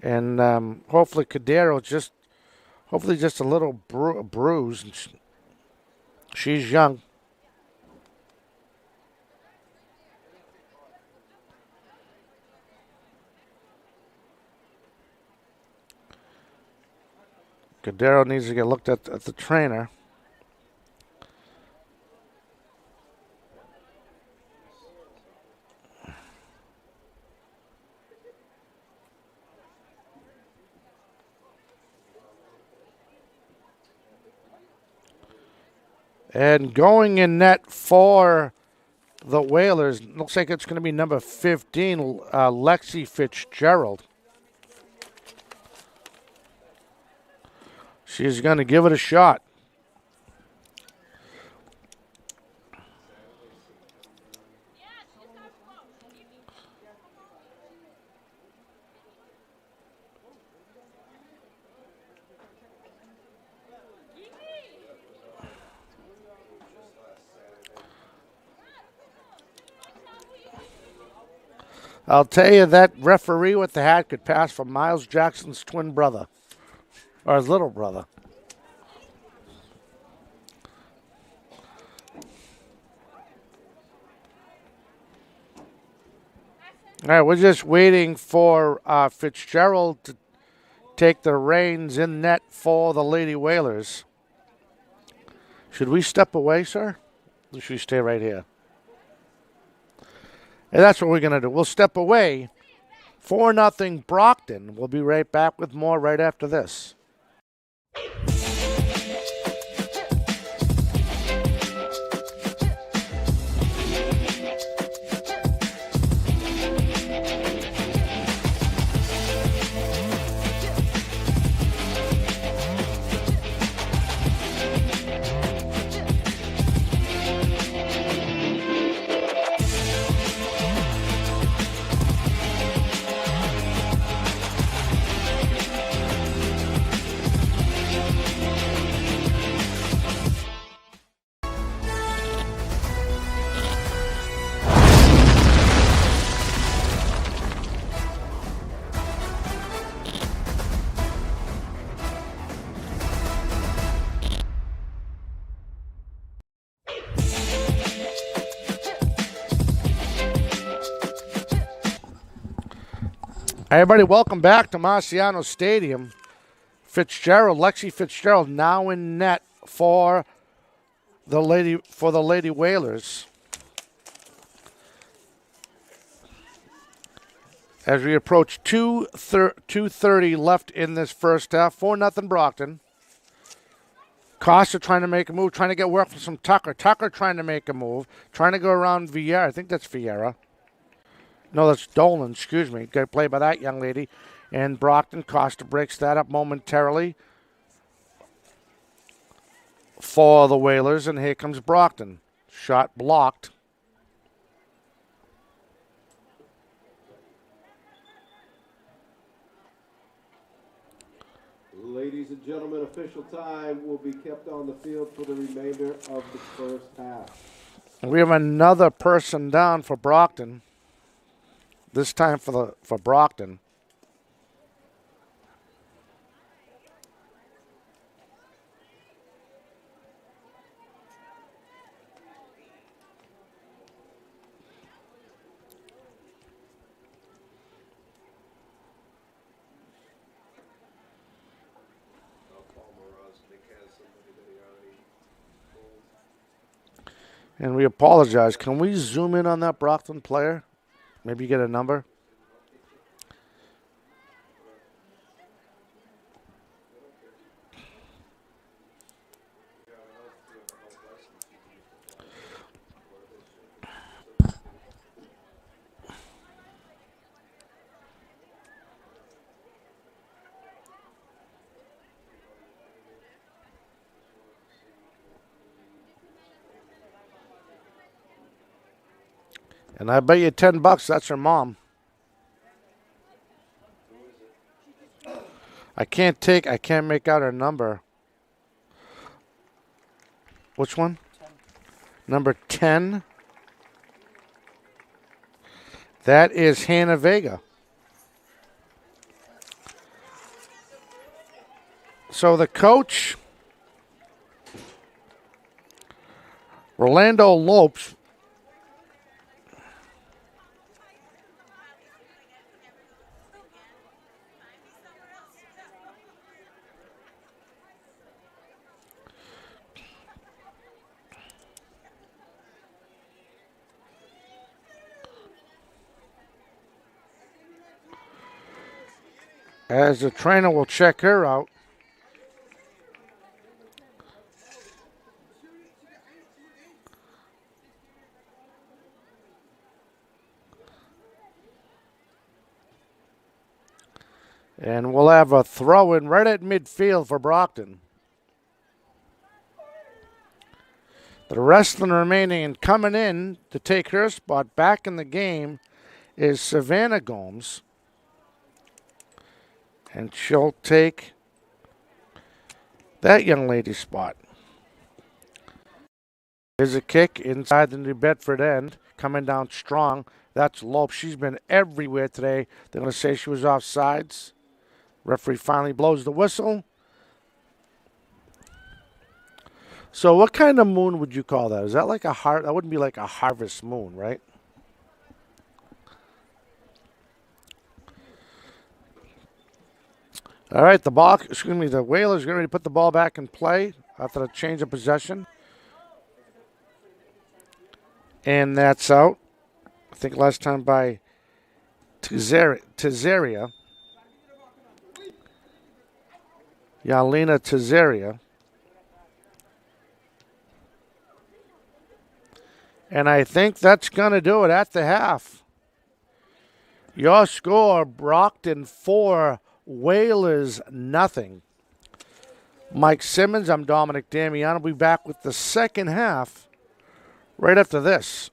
And hopefully Cadero just a little bruised. She's young. Cadero needs to get looked at the trainer. And going in net for the Whalers, looks like it's going to be number 15, Lexi Fitzgerald. She's going to give it a shot. I'll tell you, that referee with the hat could pass for Miles Jackson's twin brother, or his little brother. All right, we're just waiting for Fitzgerald to take the reins in net for the Lady Whalers. Should we step away, sir? Or should we stay right here? And that's what we're going to do. We'll step away. 4-0 Brockton. We'll be right back with more right after this. Hey everybody, welcome back to Marciano Stadium. Lexi Fitzgerald now in net for the Lady Whalers. As we approach 2:30 left in this first half, 4-0 Brockton. Costa trying to make a move, trying to get work from some Tucker. Tucker trying to make a move, trying to go around Vieira. I think that's Vieira. No, that's Dolan, excuse me. Good play by that young lady. And Brockton, Costa breaks that up momentarily for the Whalers. And here comes Brockton. Shot blocked. Ladies and gentlemen, official time will be kept on the field for the remainder of the first half. And we have another person down for Brockton. This time for Brockton. And we apologize. Can we zoom in on that Brockton player? Maybe get a number. And I bet you $10 that's her mom. I can't make out her number. Which one? 10. Number 10. That is Hannah Vega. So the coach, Rolando Lopes, as the trainer will check her out. And we'll have a throw in right at midfield for Brockton. The rest of the remaining and coming in to take her spot back in the game is Savannah Gomes. And she'll take that young lady's spot. Here's a kick inside the New Bedford end, coming down strong. That's Lopes. She's been everywhere today. They're going to say she was offsides. Referee finally blows the whistle. So what kind of moon would you call that? Is that like a that wouldn't be like a harvest moon, right? All right, the Whalers getting ready to put the ball back in play after the change of possession. And that's out. I think last time by Tizeria. Yalina Tizeria. And I think that's going to do it at the half. Your score, Brockton 4, Whalers nothing. Mike Simmons, I'm Dominic Damiano. We'll be back with the second half right after this.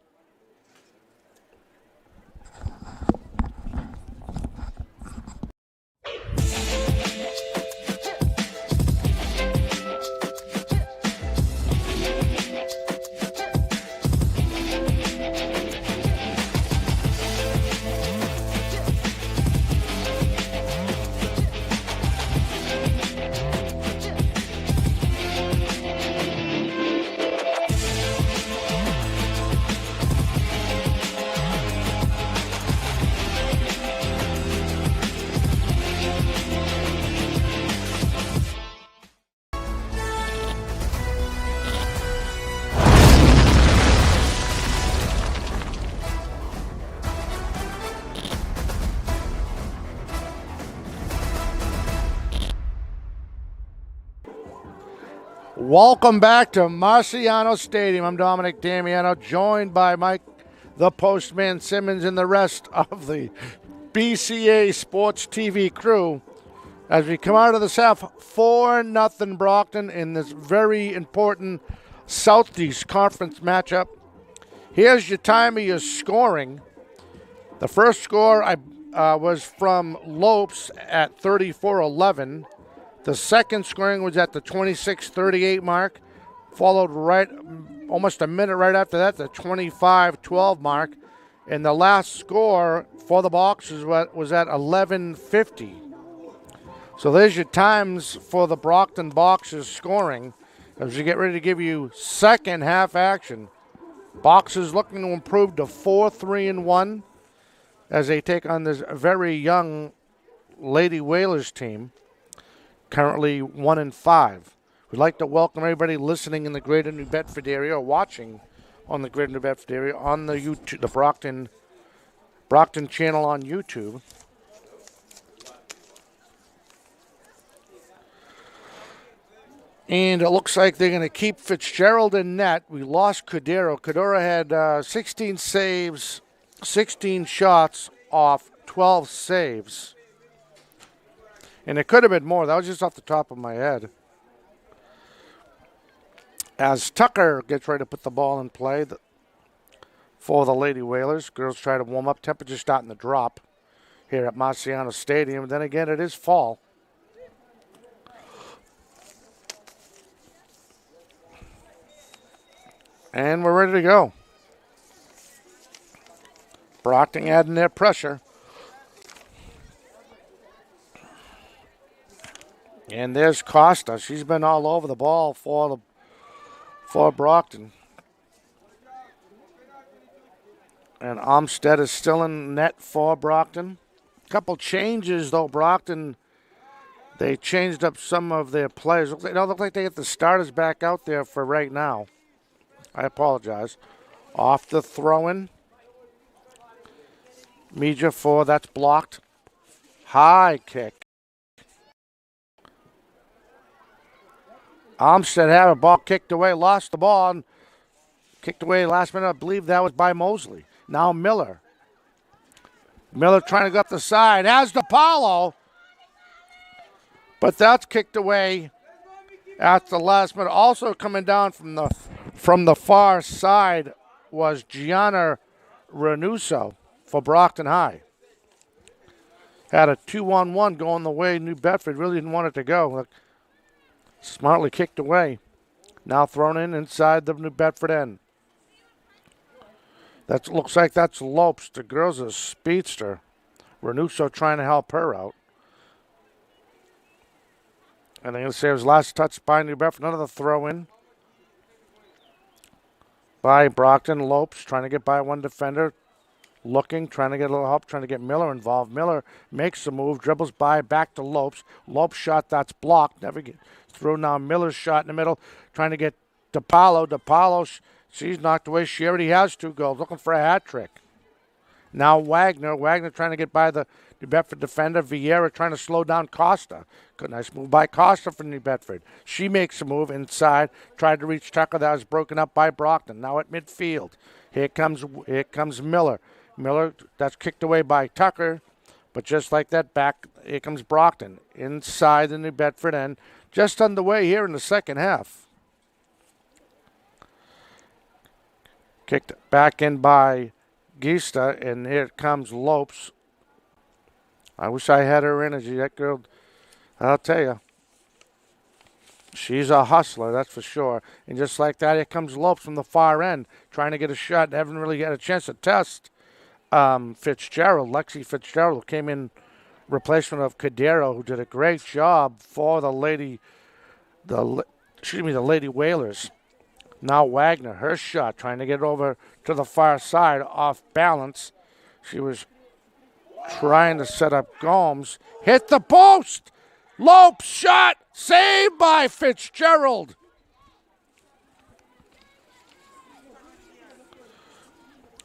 Welcome back to Marciano Stadium. I'm Dominic Damiano, joined by Mike, the Postman Simmons, and the rest of the BCA Sports TV crew as we come out of this half 4-0 Brockton in this very important Southeast Conference matchup. Here's your time of your scoring. The first score was from Lopes at 34-11. The second scoring was at the 26-38 mark, followed right almost a minute right after that, the 25-12 mark. And the last score for the Boxers was at 11:50. So there's your times for the Brockton Boxers scoring as we get ready to give you second half action. Boxers looking to improve to 4-3-1 as they take on this very young Lady Whalers team. Currently 1-5. We'd like to welcome everybody listening in the greater New Bedford area or watching on the greater New Bedford area on the YouTube, the Brockton channel on YouTube. And it looks like they're going to keep Fitzgerald in net. We lost Cordero. Cordero had 16 saves, 16 shots off 12 saves. And it could have been more. That was just off the top of my head. As Tucker gets ready to put the ball in play, for the Lady Whalers. Girls try to warm up. Temperature starting to drop here at Marciano Stadium. Then again, it is fall. And we're ready to go. Brockton adding their pressure. And there's Costa. She's been all over the ball for Brockton. And Armstead is still in net for Brockton. Couple changes, though. Brockton, they changed up some of their players. They don't look like they get the starters back out there for right now. I apologize. Off the throw-in. Meja for, that's blocked. High kick. Armstead had a ball kicked away, lost the ball, and kicked away last minute. I believe that was by Mosley. Now Miller. Miller trying to go up the side. Has DiPaolo. But that's kicked away at the last minute. Also coming down from the far side was Gianna Renuso for Brockton High. Had a 2-on-1 going the way New Bedford really didn't want it to go. Smartly kicked away. Now thrown in inside the New Bedford end. That looks like that's Lopes. The girl's a speedster. Renuso trying to help her out. And I'm going to say it was last touch by New Bedford. Another throw in by Brockton. Lopes trying to get by one defender. Looking, trying to get a little help, trying to get Miller involved. Miller makes the move, dribbles by, back to Lopes. Lopes shot, that's blocked. Never get through now. Miller's shot in the middle, trying to get DiPaolo. DiPaolo, she's knocked away. She already has 2 goals, looking for a hat trick. Now Wagner. Wagner trying to get by the New Bedford defender. Vieira trying to slow down Costa. Good, nice move by Costa for New Bedford. She makes a move inside, tried to reach Tucker. That was broken up by Brockton. Now at midfield. Here comes Miller. Miller, that's kicked away by Tucker. But just like that, back, here comes Brockton. Inside the New Bedford end. Just underway here in the second half. Kicked back in by Gista, and here comes Lopes. I wish I had her energy. That girl, I'll tell you, she's a hustler, that's for sure. And just like that, here comes Lopes from the far end, trying to get a shot. Haven't really got a chance to test Fitzgerald. Lexi Fitzgerald came in replacement of Cadero, who did a great job for the Lady Whalers. Now Wagner, her shot, trying to get over to the far side, off balance. She was trying to set up Gomes. Hit the post! Lopes shot! Saved by Fitzgerald!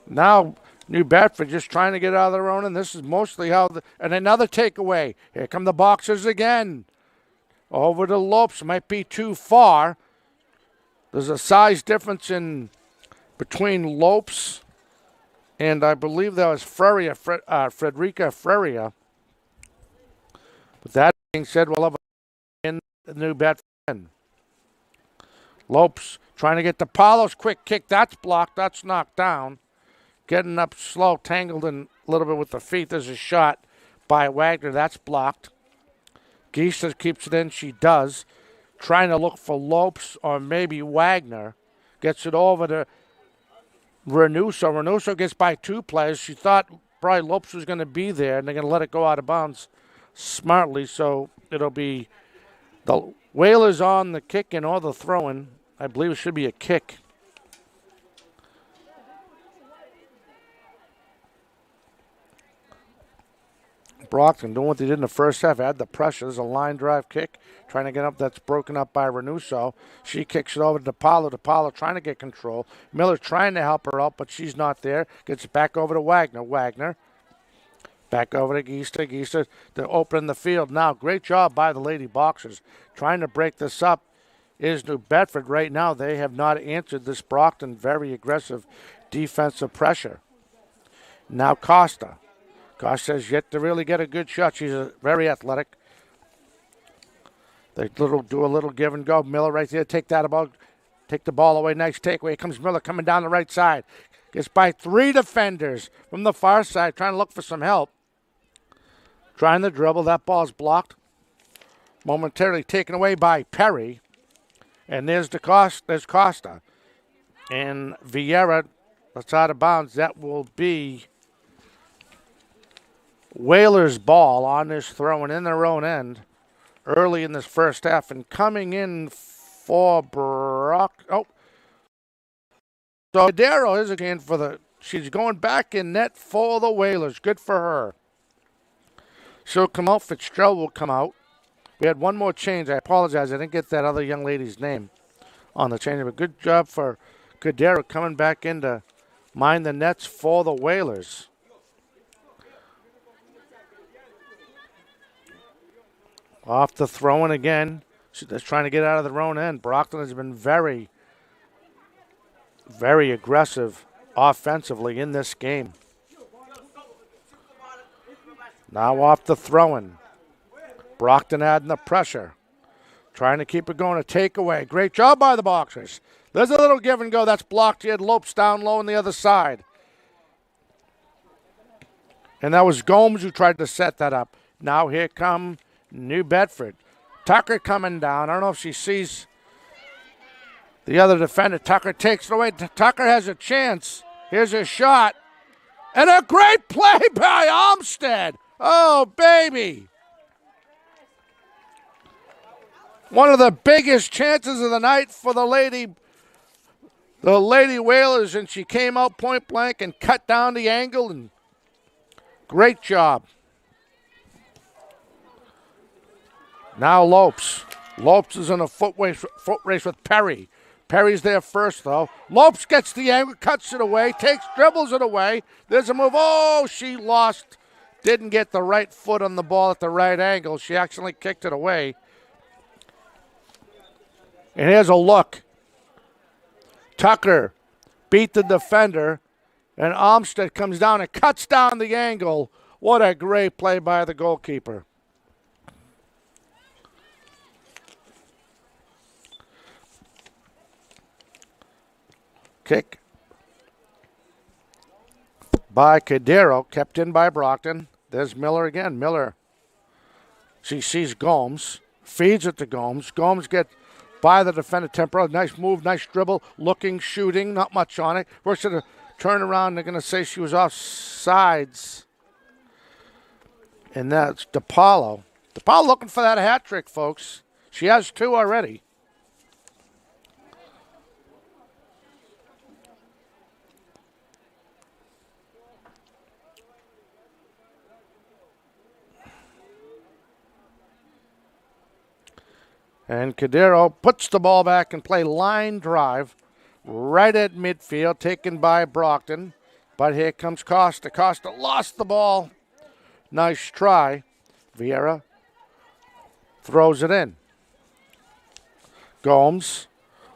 Now New Bedford just trying to get out of their own, and this is mostly how and another takeaway. Here come the Boxers again. Over to Lopes, might be too far. There's a size difference between Lopes and I believe that was Frederica Freria. But that being said, we'll have in the New Bedford end. Lopes trying to get to Paulo's quick kick. That's blocked. That's knocked down. Getting up slow, tangled in a little bit with the feet. There's a shot by Wagner. That's blocked. Gista keeps it in. She does. Trying to look for Lopes or maybe Wagner. Gets it over to Renuso. Renuso gets by 2 players. She thought probably Lopes was going to be there, and they're going to let it go out of bounds smartly. So it'll be the Whalers on the kick-in or the throw-in. I believe it should be a kick. Brockton doing what they did in the first half. Add the pressure. There's a line drive kick. Trying to get up. That's broken up by Renuso. She kicks it over to DiPaolo. DiPaolo trying to get control. Miller trying to help her out, but she's not there. Gets it back over to Wagner. Wagner. Back over to Gista. Gista to open the field now. Great job by the Lady Boxers. Trying to break this up is New Bedford. Right now they have not answered this Brockton very aggressive defensive pressure. Now Costa. Costa has yet to really get a good shot. She's very athletic. They do a little give and go. Miller right there, take the ball away. Nice takeaway. Here comes Miller coming down the right side. Gets by 3 defenders from the far side, trying to look for some help. Trying to dribble. That ball's blocked. Momentarily taken away by Perry. And there's Costa. And Vieira, that's out of bounds. That will be Whalers' ball on this throw and in their own end early in this first half. And coming in for Brock. Oh. So Darrow is again for the. She's going back in net for the Whalers. Good for her. She'll come out. Fitzgerald will come out. We had one more change. I apologize. I didn't get that other young lady's name on the change. But good job for Cadero coming back in to mind the nets for the Whalers. Off the throw-in again. She's trying to get out of their own end. Brockton has been very, very aggressive offensively in this game. Now off the throw-in. Brockton adding the pressure. Trying to keep it going, a takeaway. Great job by the Boxers. There's a little give and go. That's blocked. He had Lopes down low on the other side. And that was Gomes who tried to set that up. Now here come New Bedford. Tucker coming down. I don't know if she sees the other defender. Tucker takes it away. Tucker has a chance. Here's a shot. And a great play by Armstead. Oh, baby. One of the biggest chances of the night for the Lady Whalers, and she came out point blank and cut down the angle, and great job. Now Lopes. Lopes is in a foot race with Perry. Perry's there first, though. Lopes gets the angle, cuts it away, dribbles it away. There's a move. Oh, she lost. Didn't get the right foot on the ball at the right angle. She accidentally kicked it away. And here's a look. Tucker beat the defender, and Armstead comes down and cuts down the angle. What a great play by the goalkeeper. Kick by Cadero, kept in by Brockton. There's Miller again. Miller, she sees Gomes, feeds it to Gomes. Gomes gets by the defender temporarily. Nice move, nice dribble, looking, shooting, not much on it. We're going to turn around. They're going to say she was off sides. And that's DePaulo. DePaulo looking for that hat trick, folks. She has 2 already. And Cadero puts the ball back and play line drive right at midfield, taken by Brockton. But here comes Costa. Costa lost the ball. Nice try. Vieira throws it in. Gomes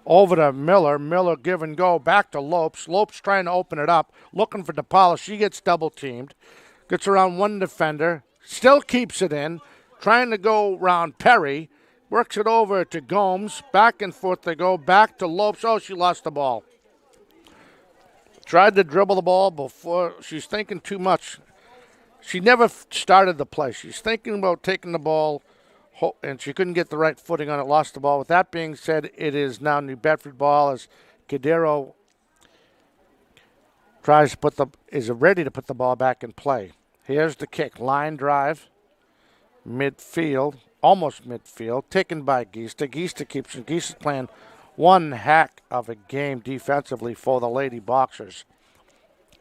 over to Miller. Miller give and go back to Lopes. Lopes trying to open it up, looking for DePaulo. She gets double teamed. Gets around one defender. Still keeps it in. Trying to go around Perry. Works it over to Gomes. Back and forth they go. Back to Lopes. Oh, she lost the ball. Tried to dribble the ball before. She's thinking too much. She never started the play. She's thinking about taking the ball, and she couldn't get the right footing on it. Lost the ball. With that being said, it is now New Bedford ball as Cadero is ready to put the ball back in play. Here's the kick. Line drive. Midfield. Almost midfield, taken by Geista. Geista keeps it. Geista's playing one heck of a game defensively for the Lady Boxers.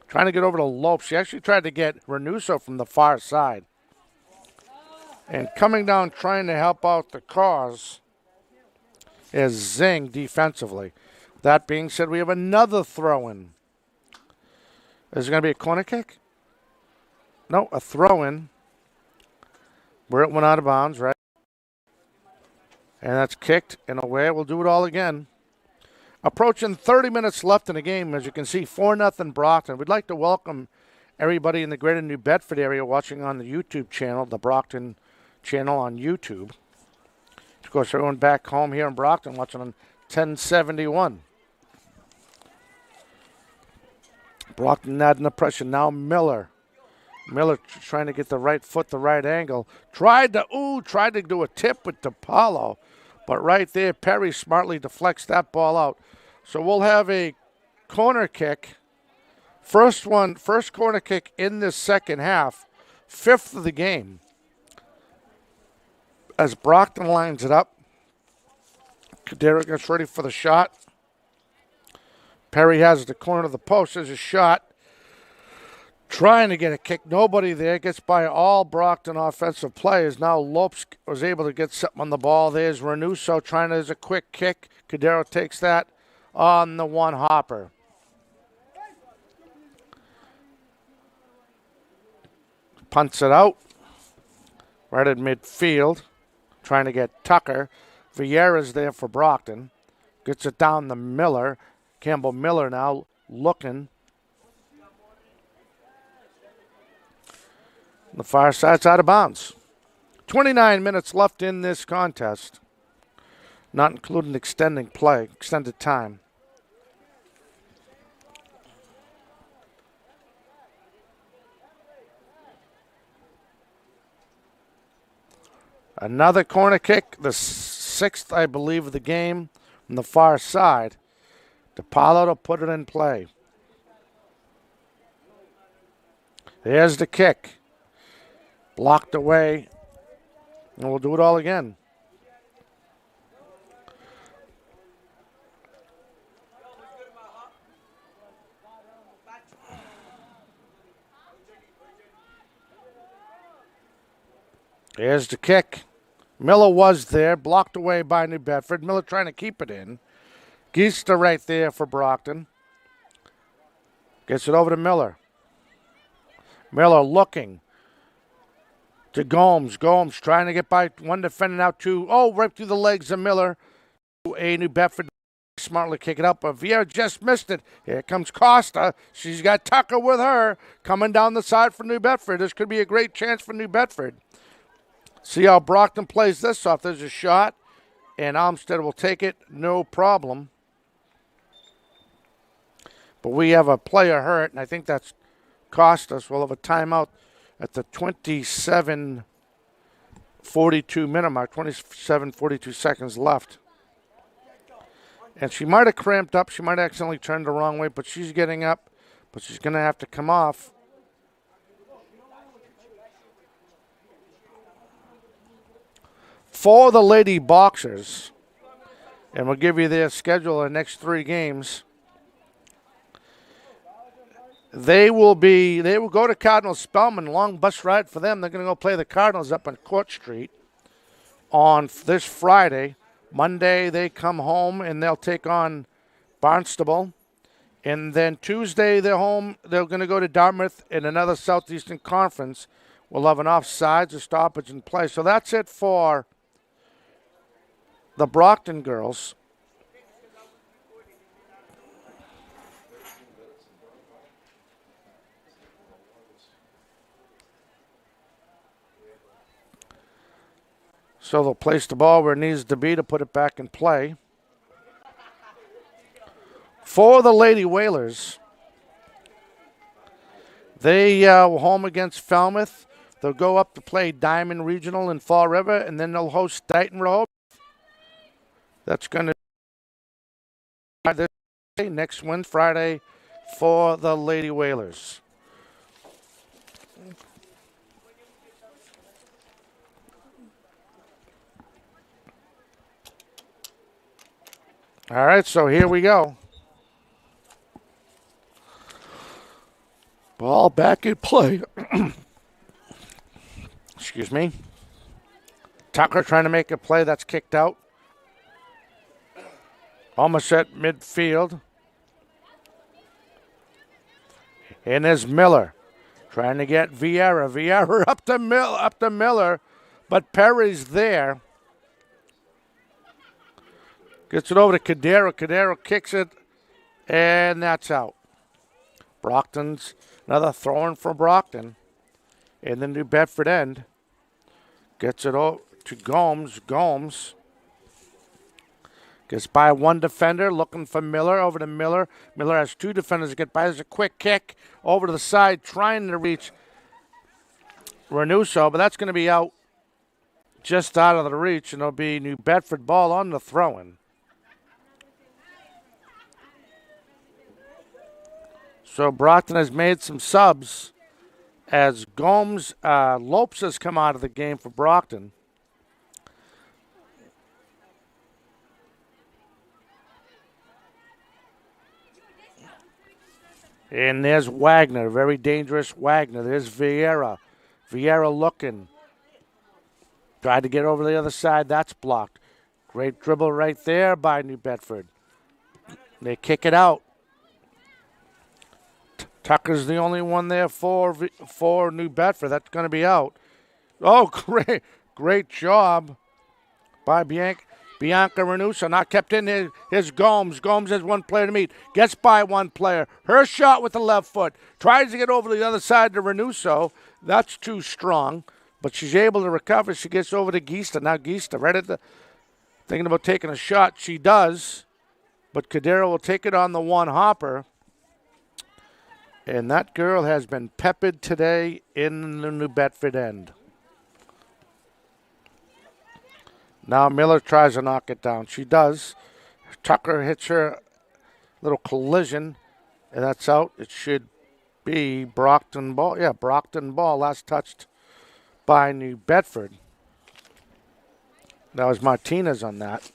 Trying to get over to Lopes. She actually tried to get Renuso from the far side. And coming down trying to help out the cause is Zing defensively. That being said, we have another throw-in. Is it going to be a corner kick? No, a throw-in. Where it went out of bounds, right? And that's kicked and away. We'll do it all again. Approaching 30 minutes left in the game. As you can see, 4-0 Brockton. We'd like to welcome everybody in the greater New Bedford area watching on the YouTube channel, the Brockton channel on YouTube. Of course, everyone back home here in Brockton watching on 1071. Brockton adding the pressure. Now Miller. Miller trying to get the right foot, the right angle. Tried to do a tip with DePaulo. But right there, Perry smartly deflects that ball out. So we'll have a corner kick. First corner kick in this second half. 5th of the game. As Brockton lines it up. Kadira gets ready for the shot. Perry has the corner of the post. There's a shot. Trying to get a kick. Nobody there. Gets by all Brockton offensive players. Now Lopes was able to get something on the ball. There's Renuso trying to, there's a quick kick. Cadero takes that on the one hopper. Punts it out. Right at midfield. Trying to get Tucker. Vieira's there for Brockton. Gets it down to Miller. Campbell Miller now looking. The far side's out of bounds. 29 minutes left in this contest, not including extended time. Another corner kick, the 6th, I believe, of the game on the far side. DePaulo to put it in play. There's the kick. Blocked away. And we'll do it all again. There's the kick. Miller was there, blocked away by New Bedford. Miller trying to keep it in. Geister right there for Brockton. Gets it over to Miller. Miller looking to Gomes. Gomes trying to get by one defender, now two. Oh, right through the legs of Miller. A New Bedford smartly kick it up, but Vieira just missed it. Here comes Costa. She's got Tucker with her coming down the side for New Bedford. This could be a great chance for New Bedford. See how Brockton plays this off. There's a shot, and Armstead will take it, no problem. But we have a player hurt, and I think that's cost us. We'll have a timeout at the 27:42 minute mark, 27:42 seconds left. And she might have cramped up. She might have accidentally turned the wrong way, but she's getting up. But she's going to have to come off. For the Lady Boxers, and we'll give you their schedule the next 3 games. They will go to Cardinal Spellman. Long bus ride for them. They're going to go play the Cardinals up on Court Street on this Friday. Monday they come home and they'll take on Barnstable. And then Tuesday they're home. They're going to go to Dartmouth in another Southeastern Conference. We'll have an offsides, a stoppage in play. So that's it for the Brockton girls. So they'll place the ball where it needs to be to put it back in play. For the Lady Whalers, they were home against Falmouth. They'll go up to play Diamond Regional in Fall River, and then they'll host Dighton Rehoboth. That's going to be this next Wednesday, Friday, for the Lady Whalers. All right, so here we go. Ball back in play. Excuse me. Tucker trying to make a play. That's kicked out. Almost at midfield. And there's Miller trying to get Vieira. Vieira up to Miller, but Perry's there. Gets it over to Cadero. Cadero kicks it, and that's out. Brockton's another throw-in for Brockton in the New Bedford end. Gets it over to Gomes. Gomes Gets by one defender, looking for Miller, over to Miller. Miller has two defenders to get by. There's a quick kick over to the side, trying to reach Renuso, but that's going to be out, just out of the reach, and it'll be New Bedford ball on the throw-in. So Brockton has made some subs as Gomes Lopes has come out of the game for Brockton. And there's Wagner, very dangerous Wagner. There's Vieira. Vieira looking. Tried to get over the other side. That's blocked. Great dribble right there by New Bedford. They kick it out. Tucker's the only one there for New Bedford. That's going to be out. Oh, great job by Bianca Renuso. Not kept in there. Here's Gomes. Gomes has one player to meet. Gets by one player. Her shot with the left foot. Tries to get over to the other side to Renuso. That's too strong. But she's able to recover. She gets over to Geista. Now Geista right at the thinking about taking a shot. She does. But Cadero will take it on the one hopper. And that girl has been peppered today in the New Bedford end. Now Miller tries to knock it down. She does. Tucker hits her little collision, and that's out. It should be Brockton ball. Yeah, Brockton ball. Last touched by New Bedford. That was Martinez on that.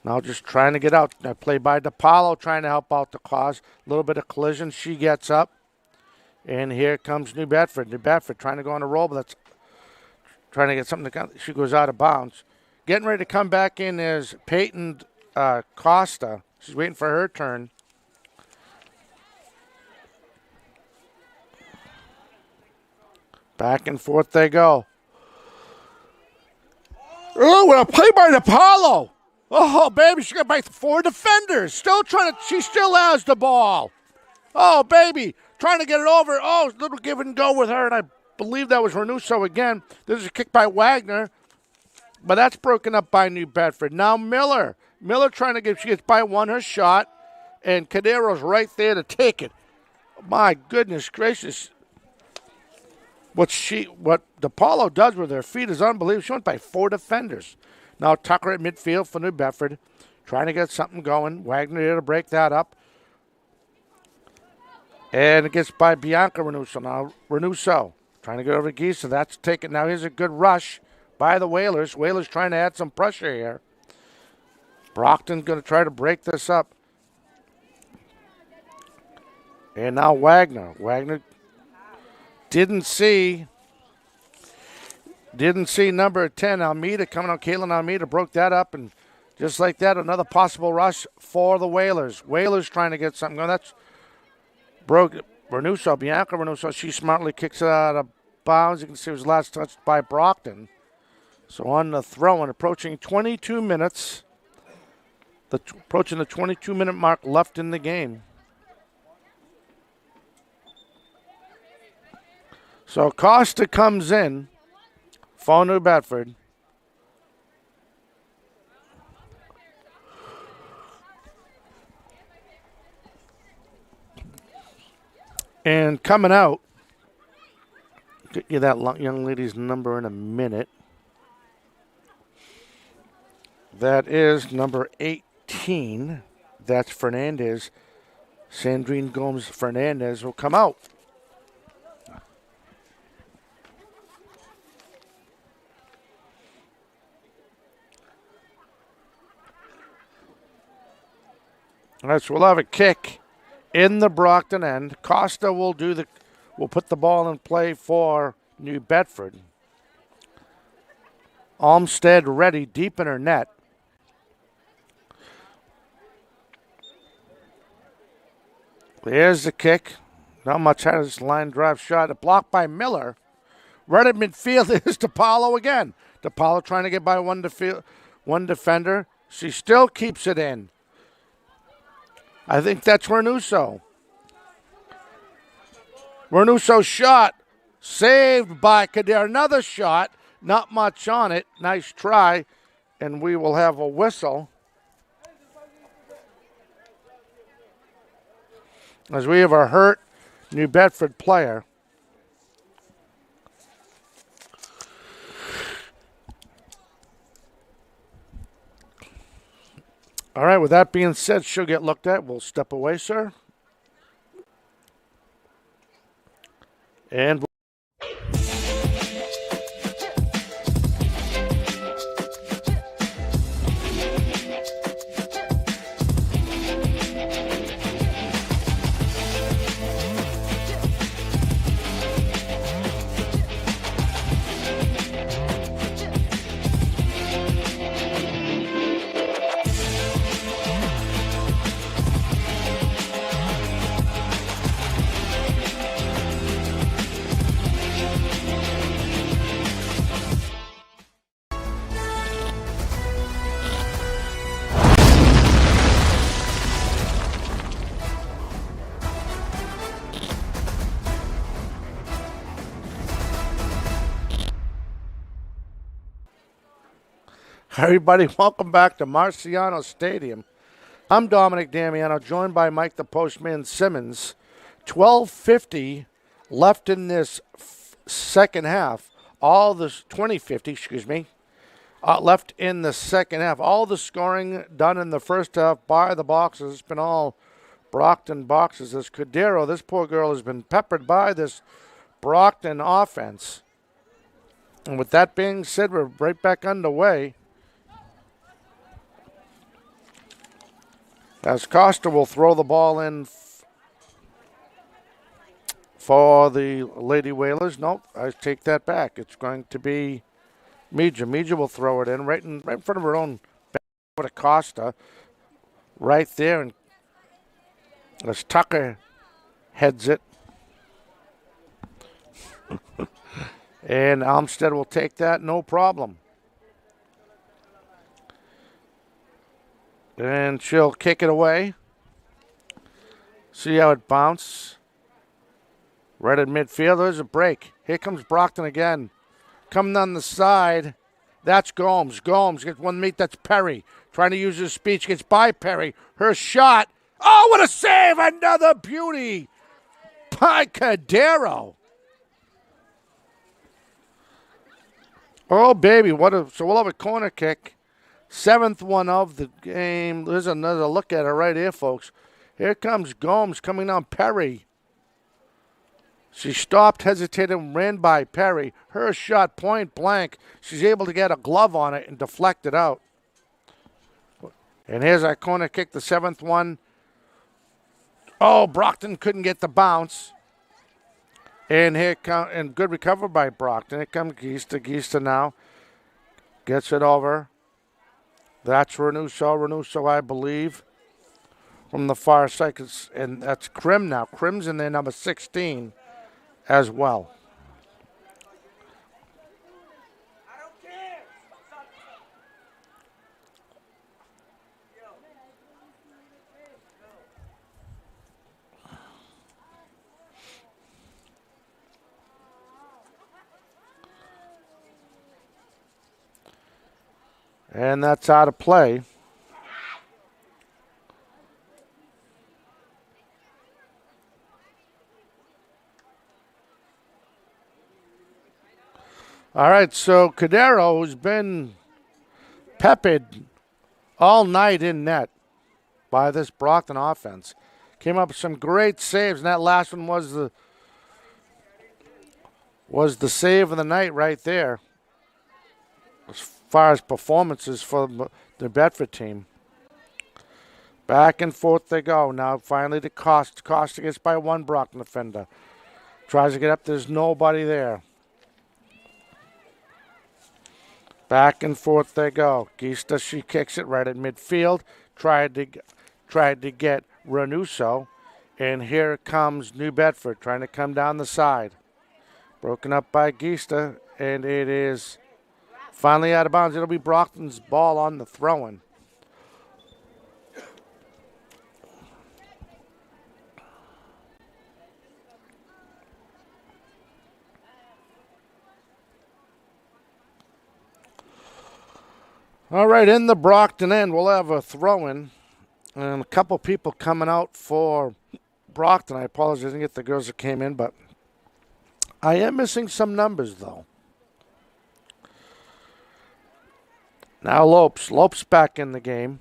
Now just trying to get out. Play by DePaulo, trying to help out the cause. A little bit of collision. She gets up. And here comes New Bedford. New Bedford trying to go on a roll, but that's trying to get something to come. She goes out of bounds. Getting ready to come back in is Peyton Costa. She's waiting for her turn. Back and forth they go. Oh, well, play by DePaulo. Oh, baby, she got by four defenders. She still has the ball. Oh, baby, trying to get it over. Oh, little give and go with her, and I believe that was Renuso again. There's a kick by Wagner, but that's broken up by New Bedford. Now Miller. Miller trying to she gets by one, her shot, and Cadero's right there to take it. My goodness gracious. What DePaulo does with her feet is unbelievable. She went by four defenders. Now Tucker at midfield for New Bedford, trying to get something going. Wagner here to break that up. And it gets by Bianca Renuso. Now Renuso trying to get over to Geisa. That's taken. Now here's a good rush by the Whalers. Whalers trying to add some pressure here. Brockton's going to try to break this up. And now Wagner. Wagner didn't see number 10, Almeida, coming on. Caitlin Almeida broke that up, and just like that, another possible rush for the Whalers. Whalers trying to get something going. That's broke. Renuso, Bianca Renuso, she smartly kicks it out of bounds. You can see it was last touched by Brockton. So on the throw, and approaching 22 minutes, approaching the 22-minute mark left in the game. So Costa comes in for New Bedford. And coming out, get you that young lady's number in a minute. That is number 18. That's Fernandez. Sandrine Gomes Fernandez will come out. All right, so we'll have a kick in the Brockton end. Costa will put the ball in play for New Bedford. Olmsted ready, deep in her net. There's the kick. Not much out of this line drive shot. A block by Miller. Right at midfield is DePaulo again. DePaulo trying to get by one defender. She still keeps it in. I think that's Renuso. Renuso's shot saved by Kadir. Another shot, not much on it. Nice try. and we will have a whistle as we have a hurt New Bedford player. All right, with that being said, she'll get looked at. We'll step away, sir. And everybody, welcome back to Marciano Stadium. I'm Dominic Damiano, joined by Mike the Postman Simmons. 12:50 left in this second half. All this 20:50, excuse me, left in the second half. All the scoring done in the first half by the Boxers. It's been all Brockton Boxers. This Cordero, this poor girl, has been peppered by this Brockton offense. And with that being said, we're right back underway. As Costa will throw the ball in for the Lady Whalers. Nope, I take that back. It's going to be Mija. Mija will throw it in right in front of her own back to Costa. Right there. And as Tucker heads it. And Armstead will take that, no problem. And she'll kick it away. See how it bounces. Right at midfield. There's a break. Here comes Brockton again. Coming on the side. That's Gomes. Gomes gets one meet. That's Perry. Trying to use his speed. Gets by Perry. Her shot. Oh, what a save. Another beauty by Cordero. Oh, baby. So we'll have a corner kick. 7th one of the game. There's another look at it right here, folks. Here comes Gomes coming down Perry. She stopped, hesitated, and ran by Perry. Her shot point blank. She's able to get a glove on it and deflect it out. And here's our corner kick, the 7th one. Oh, Brockton couldn't get the bounce. And good recovery by Brockton. Here comes Gista. Gista now gets it over. That's Renuso, I believe, from the far side. And that's Krim now. Krim's in there, number 16, as well. And that's out of play. All right, so Cordero, who's been peppered all night in net by this Brockton offense, came up with some great saves, and that last one was the save of the night right there. As far as performances for the Bedford team. Back and forth they go. Now finally to Costa. Costa gets by one Brockton defender. Tries to get up. There's nobody there. Back and forth they go. Gista, she kicks it right at midfield. Tried to get Renuso. And here comes New Bedford trying to come down the side. Broken up by Gista. And it is finally out of bounds. It'll be Brockton's ball on the throw-in. All right, in the Brockton end, we'll have a throw-in. And a couple people coming out for Brockton. I apologize, I didn't get the girls that came in, but I am missing some numbers, though. Now Lopes. Lopes back in the game.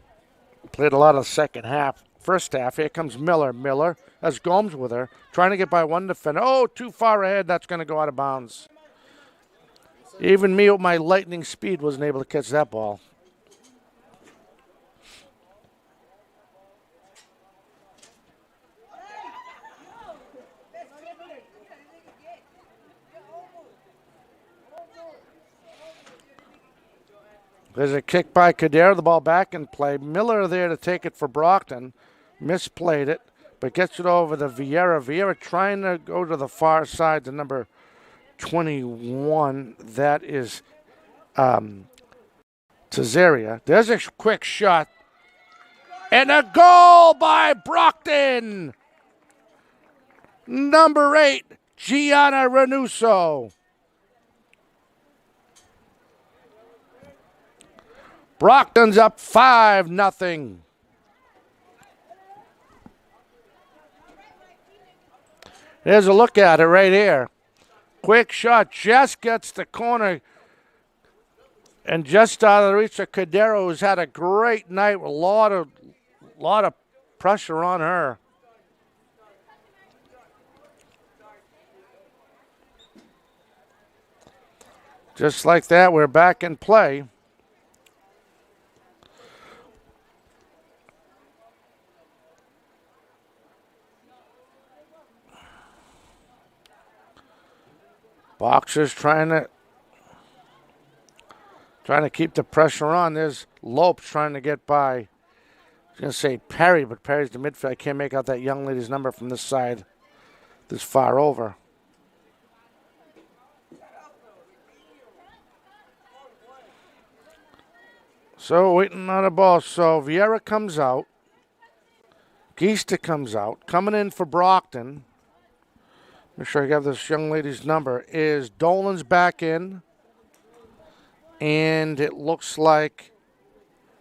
Played a lot of the second half. First half, here comes Miller. Miller has Gomes with her, trying to get by one defender. Oh, too far ahead. That's going to go out of bounds. Even me with my lightning speed wasn't able to catch that ball. There's a kick by Cadero, the ball back in play. Miller there to take it for Brockton. Misplayed it, but gets it over to Vieira. Vieira trying to go to the far side to number 21. That is Tazaria. There's a quick shot. And a goal by Brockton. Number 8, Gianna Ranuso. Brockton's up 5-0. There's a look at it right here. Quick shot, just gets the corner and just out of the reach of Cadero, who's had a great night with a lot of pressure on her. Just like that, we're back in play. Boxers trying to keep the pressure on. There's Lopes trying to get by. I was going to say Perry, but Perry's the midfield. I can't make out that young lady's number from this side, this far over. So waiting on a ball. So Vieira comes out. Geista comes out. Coming in for Brockton. Make sure I have this young lady's number. Is Dolan's back in. And it looks like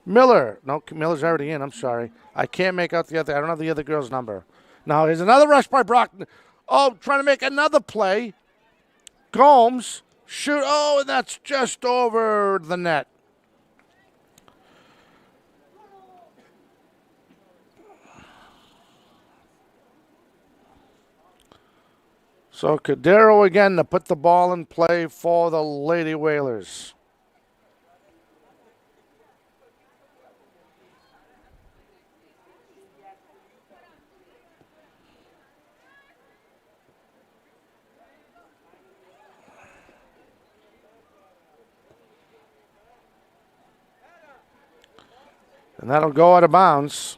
Miller. No, Miller's already in. I'm sorry. I can't make out the other. I don't have the other girl's number. Now, here's another rush by Brockton. Oh, trying to make another play. Gomes. Shoot. Oh, and that's just over the net. So Cadero again to put the ball in play for the Lady Whalers. And that'll go out of bounds.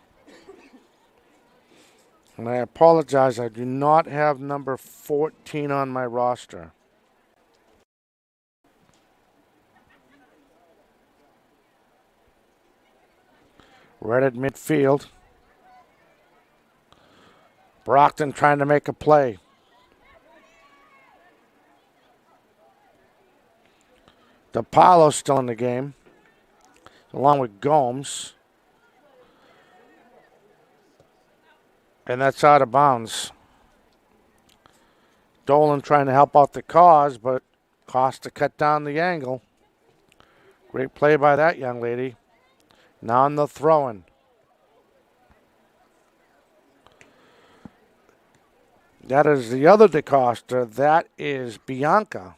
And I apologize, I do not have number 14 on my roster. Right at midfield. Brockton trying to make a play. DePaulo's still in the game, along with Gomes. And that's out of bounds. Dolan trying to help out the cause, but cost to cut down the angle. Great play by that young lady. Now on the throw-in. That is the other DeCosta. That is Bianca.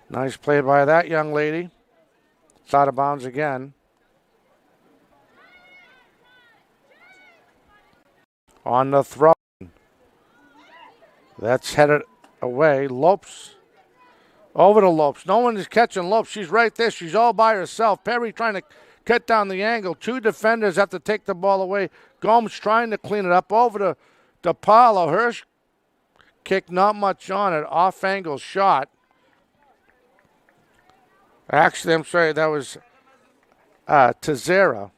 Nice play by that young lady. It's out of bounds again. On the throw. That's headed away. Lopes. Over to Lopes. No one is catching Lopes. She's right there. She's all by herself. Perry trying to cut down the angle. Two defenders have to take the ball away. Gomes trying to clean it up. Over to DePaulo. Hirsch kick, not much on it. Off angle shot. Actually, I'm sorry. That was Tazera.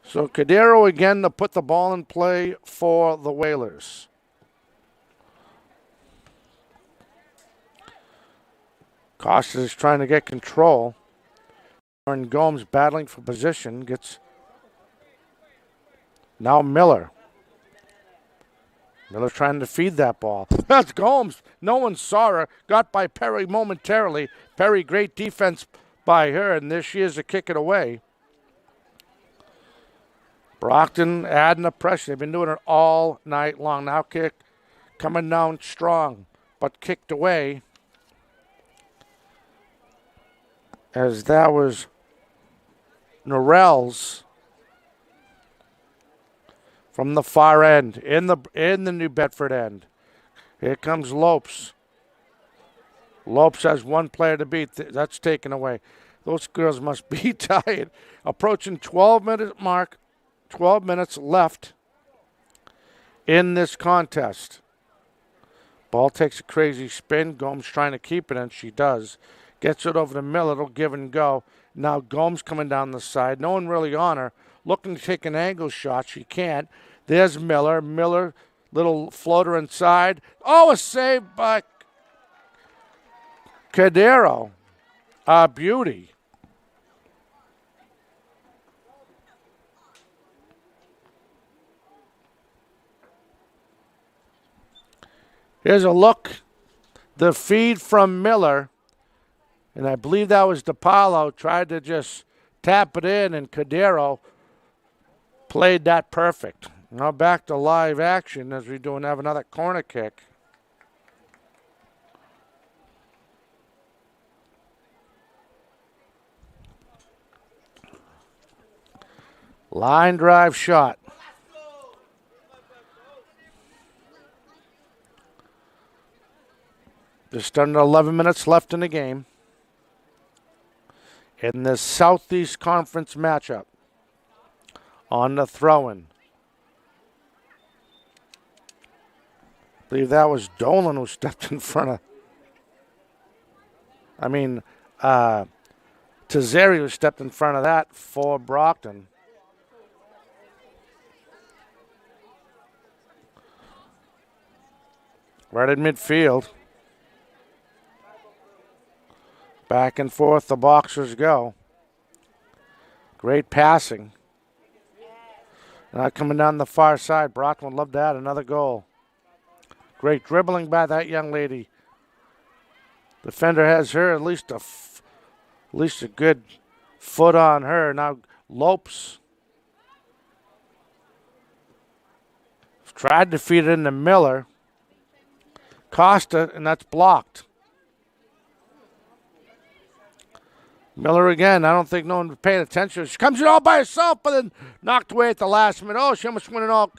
So Cadero again to put the ball in play for the Whalers. Costa is trying to get control. And Gomes battling for position. Gets now Miller. Miller's trying to feed that ball. That's Gomes. No one saw her. Got by Perry momentarily. Perry, great defense by her, and there she is to kick it away. Brockton adding the pressure. They've been doing it all night long. Now kick coming down strong, but kicked away. As that was Norrell's from the far end, in the New Bedford end. Here comes Lopes. Lopes has one player to beat. That's taken away. Those girls must be tired. Approaching 12-minute mark. 12 minutes left in this contest. Ball takes a crazy spin. Gomes trying to keep it, and she does. Gets it over to Miller. It'll give and go. Now Gomes coming down the side. No one really on her. Looking to take an angle shot. She can't. There's Miller. Miller, little floater inside. Oh, a save by Cadero. A beauty. Here's a look. The feed from Miller. And I believe that was DePaulo. Tried to just tap it in, and Cadero played that perfect. Now back to live action as we have another corner kick. Line drive shot. Just under 11 minutes left in the game. In the Southeast Conference matchup. On the throw-in. I believe that was Dolan who stepped in front of. Tazeri who stepped in front of that for Brockton. Right at midfield. Back and forth the Boxers go. Great passing. Now coming down the far side. Brockton would love to add another goal. Great dribbling by that young lady. Defender has her at least a good foot on her. Now Lopes tried to feed it into Miller. Costa, and that's blocked. Miller again. I don't think no one was paying attention. She comes in all by herself, but then knocked away at the last minute. Oh, she almost went it all,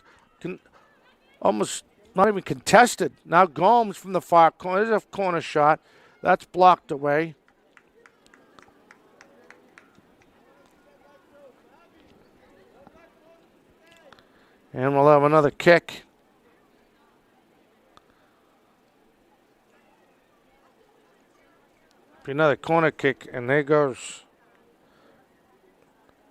almost not even contested. Now Gomes from the far corner. There's a corner shot. That's blocked away. And we'll have another kick. Another corner kick, and there goes.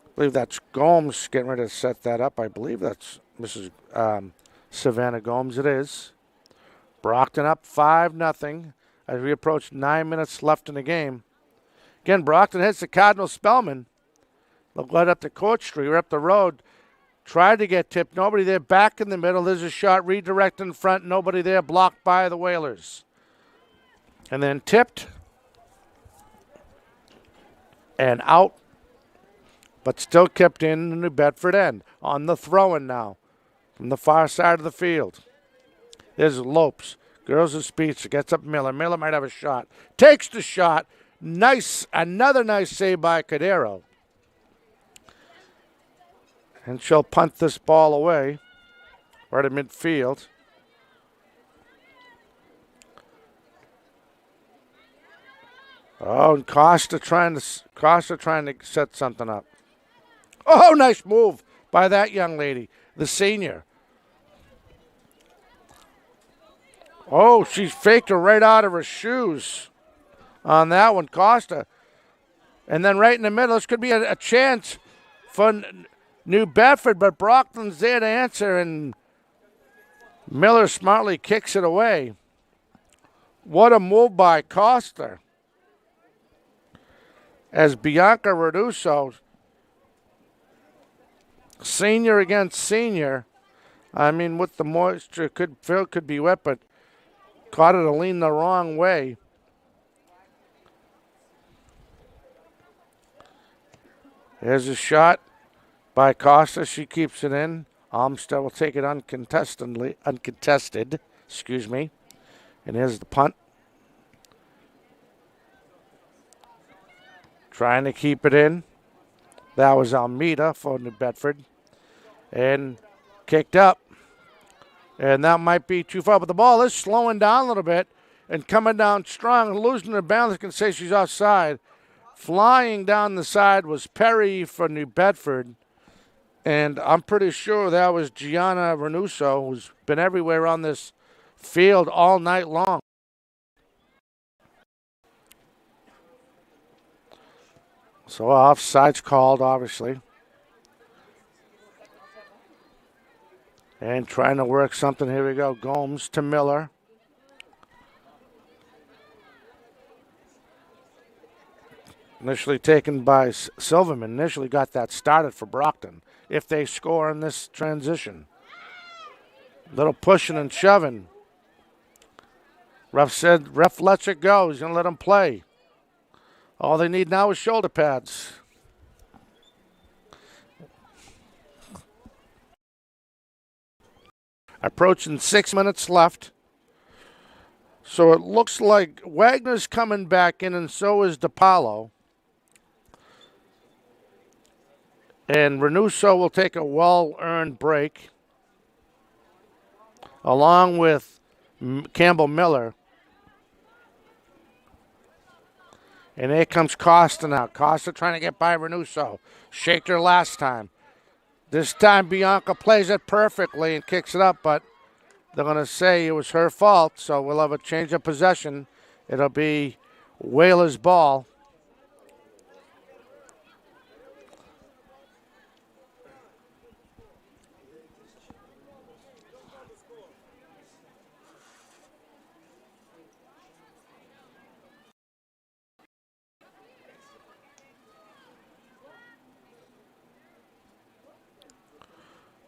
I believe that's Gomes getting ready to set that up. I believe that's Mrs. Savannah Gomes. It is. Brockton up 5-0 as we approach 9 minutes left in the game. Again, Brockton hits the Cardinal Spellman. They'll go up to Court Street, or up the road. Tried to get tipped. Nobody there. Back in the middle. There's a shot. Redirect in front. Nobody there. Blocked by the Whalers. And then tipped. And out, but still kept in the New Bedford end. On the throw-in now from the far side of the field. There's Lopes. Girls of speech. Gets up Miller. Miller might have a shot. Takes the shot. Nice. Another nice save by Cadero. And she'll punt this ball away right at midfield. Oh, and Costa trying to set something up. Oh, nice move by that young lady, the senior. Oh, she faked her right out of her shoes on that one, Costa. And then right in the middle, this could be a chance for New Bedford, but Brockton's there to answer, and Miller smartly kicks it away. What a move by Costa. As Bianca Reduso, senior against senior, I mean, with the moisture, could be wet, but caught it to lean the wrong way. There's a shot by Costa. She keeps it in. Armstead will take it uncontested. Excuse me. And here's the punt. Trying to keep it in. That was Almeida for New Bedford. And kicked up. And that might be too far. But the ball is slowing down a little bit and coming down strong. Losing her balance, can say she's offside. Flying down the side was Perry for New Bedford. And I'm pretty sure that was Gianna Renuso, who's been everywhere on this field all night long. So offside's called, obviously. And trying to work something. Here we go. Gomes to Miller. Initially taken by Silverman. Initially got that started for Brockton. If they score in this transition. Little pushing and shoving. Ref lets it go. He's going to let them play. All they need now is shoulder pads. Approaching 6 minutes left. So it looks like Wagner's coming back in, and so is DePaulo. And Renuso will take a well-earned break, along with Campbell Miller. And here comes Costa now. Costa trying to get by Renuso. Shaked her last time. This time Bianca plays it perfectly and kicks it up, but they're going to say it was her fault, so we'll have a change of possession. It'll be Whalers' ball.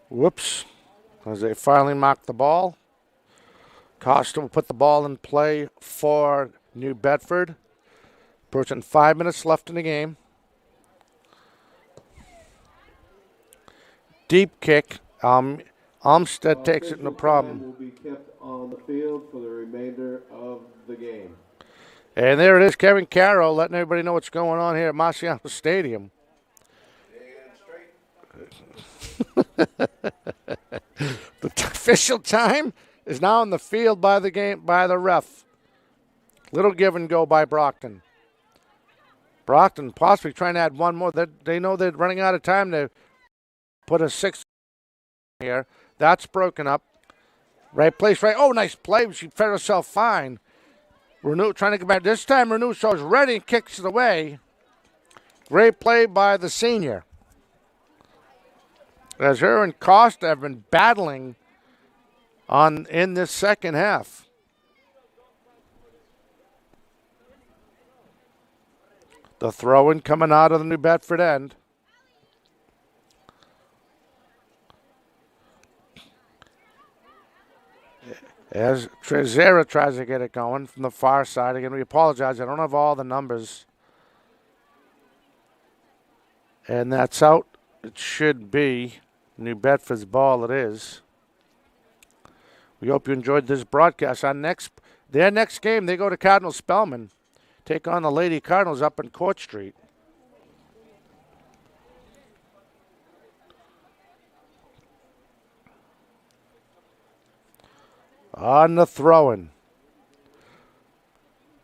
Whoops. As they finally mark the ball. Costa will put the ball in play for New Bedford. Approaching 5 minutes left in the game. Deep kick. Armstead takes it, no problem. Will be kept on the field for the remainder of the game. And there it is, Kevin Carroll letting everybody know what's going on here at Marciano Stadium. The official time is now in the field by the ref. Little give and go by Brockton. Brockton possibly trying to add one more. They know they're running out of time to put a 6 here. That's broken up. Right place, right. Oh, nice play. She fed herself fine. Renew trying to get back. This time Renuso's ready and kicks it away. Great play by the senior. As her and Costa have been battling in this second half. The throw-in coming out of the New Bedford end. As Trezera tries to get it going from the far side. Again, we apologize. I don't have all the numbers. And that's out. It should be New Bedford's ball. It is. We hope you enjoyed this broadcast. Their next game, they go to Cardinal Spellman. Take on the Lady Cardinals up in Court Street. On the throw-in.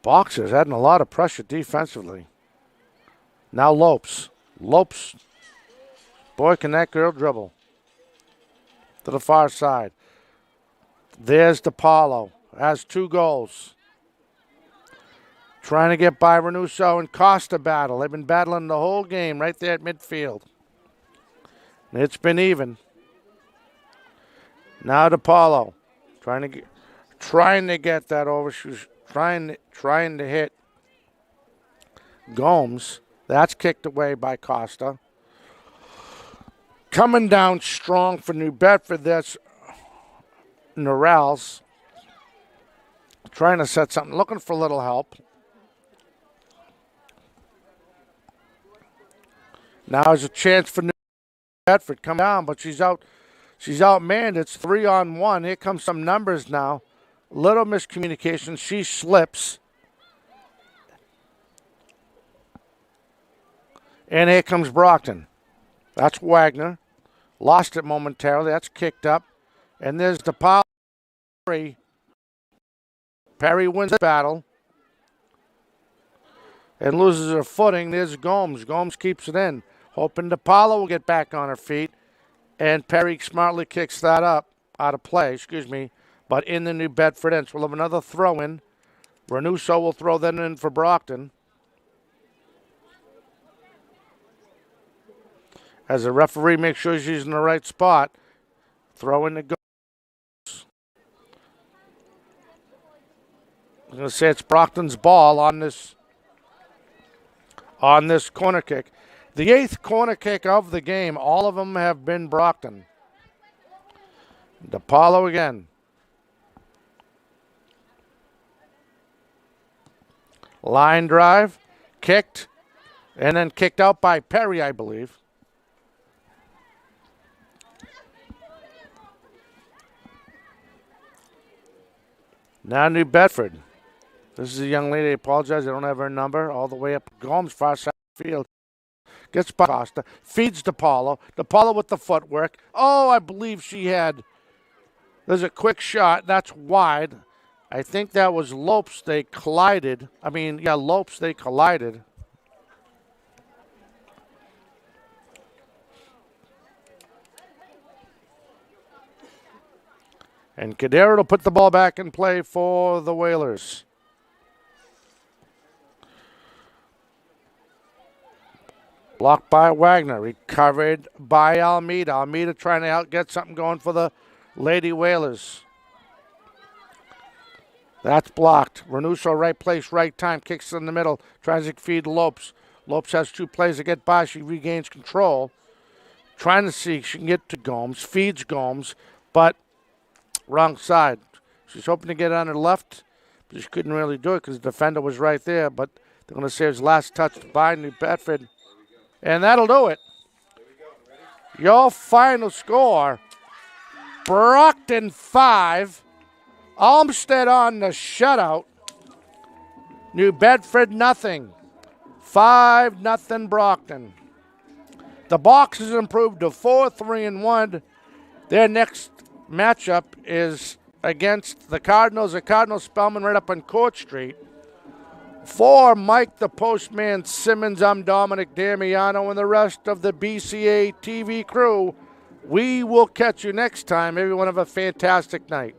Boxers adding a lot of pressure defensively. Now Lopes. Lopes. Boy, can that girl dribble. To the far side. There's DePaulo. Has 2 goals. Trying to get by Renuso and Costa battle. They've been battling the whole game right there at midfield. It's been even. Now DePaulo trying to get that over. She's trying to hit Gomes. That's kicked away by Costa. Coming down strong for New Bedford. That's Norrells trying to set something, looking for a little help. Now there's a chance for New Bedford come down, but she's out. She's outmanned. It's 3-on-1. Here comes some numbers now. Little miscommunication. She slips. And here comes Brockton. That's Wagner. Lost it momentarily. That's kicked up. And there's DePaulo. Perry wins the battle. And loses her footing. There's Gomes. Gomes keeps it in. Hoping DePaulo will get back on her feet. And Perry smartly kicks that up. Out of play, but in the New Bedford end. So we'll have another throw in. Renuso will throw that in for Brockton. As the referee makes sure she's in the right spot. Throw in the Gomes. I'm going to say it's Brockton's ball on this corner kick. The 8th corner kick of the game. All of them have been Brockton. DePaulo again. Line drive. Kicked. And then kicked out by Perry, I believe. Now New Bedford. This is a young lady. I apologize. I don't have her number. All the way up. Gomes far side field. Gets by Costa. Feeds DePaulo. DePaulo with the footwork. Oh, I believe she had. There's a quick shot. That's wide. I think that was Lopes. They collided. Lopes. They collided. And Cadero will put the ball back in play for the Whalers. Blocked by Wagner. Recovered by Almeida. Almeida trying to get something going for the Lady Whalers. That's blocked. Renuso, right place, right time. Kicks in the middle. Tries to feed Lopes. Lopes has 2 plays to get by. She regains control. Trying to see if she can get to Gomes. Feeds Gomes, but wrong side. She's hoping to get on her left, but she couldn't really do it because the defender was right there. But they're going to say his last touch by New Bedford. And that'll do it. Your final score, Brockton 5, Olmsted on the shutout. New Bedford nothing. 5-0 Brockton. The Boxers improved to 4-3-1. Their next matchup is against the Cardinals. The Cardinals Spellman right up on Court Street. For Mike the Postman Simmons, I'm Dominic Damiano and the rest of the BCA TV crew. We will catch you next time. Everyone have a fantastic night.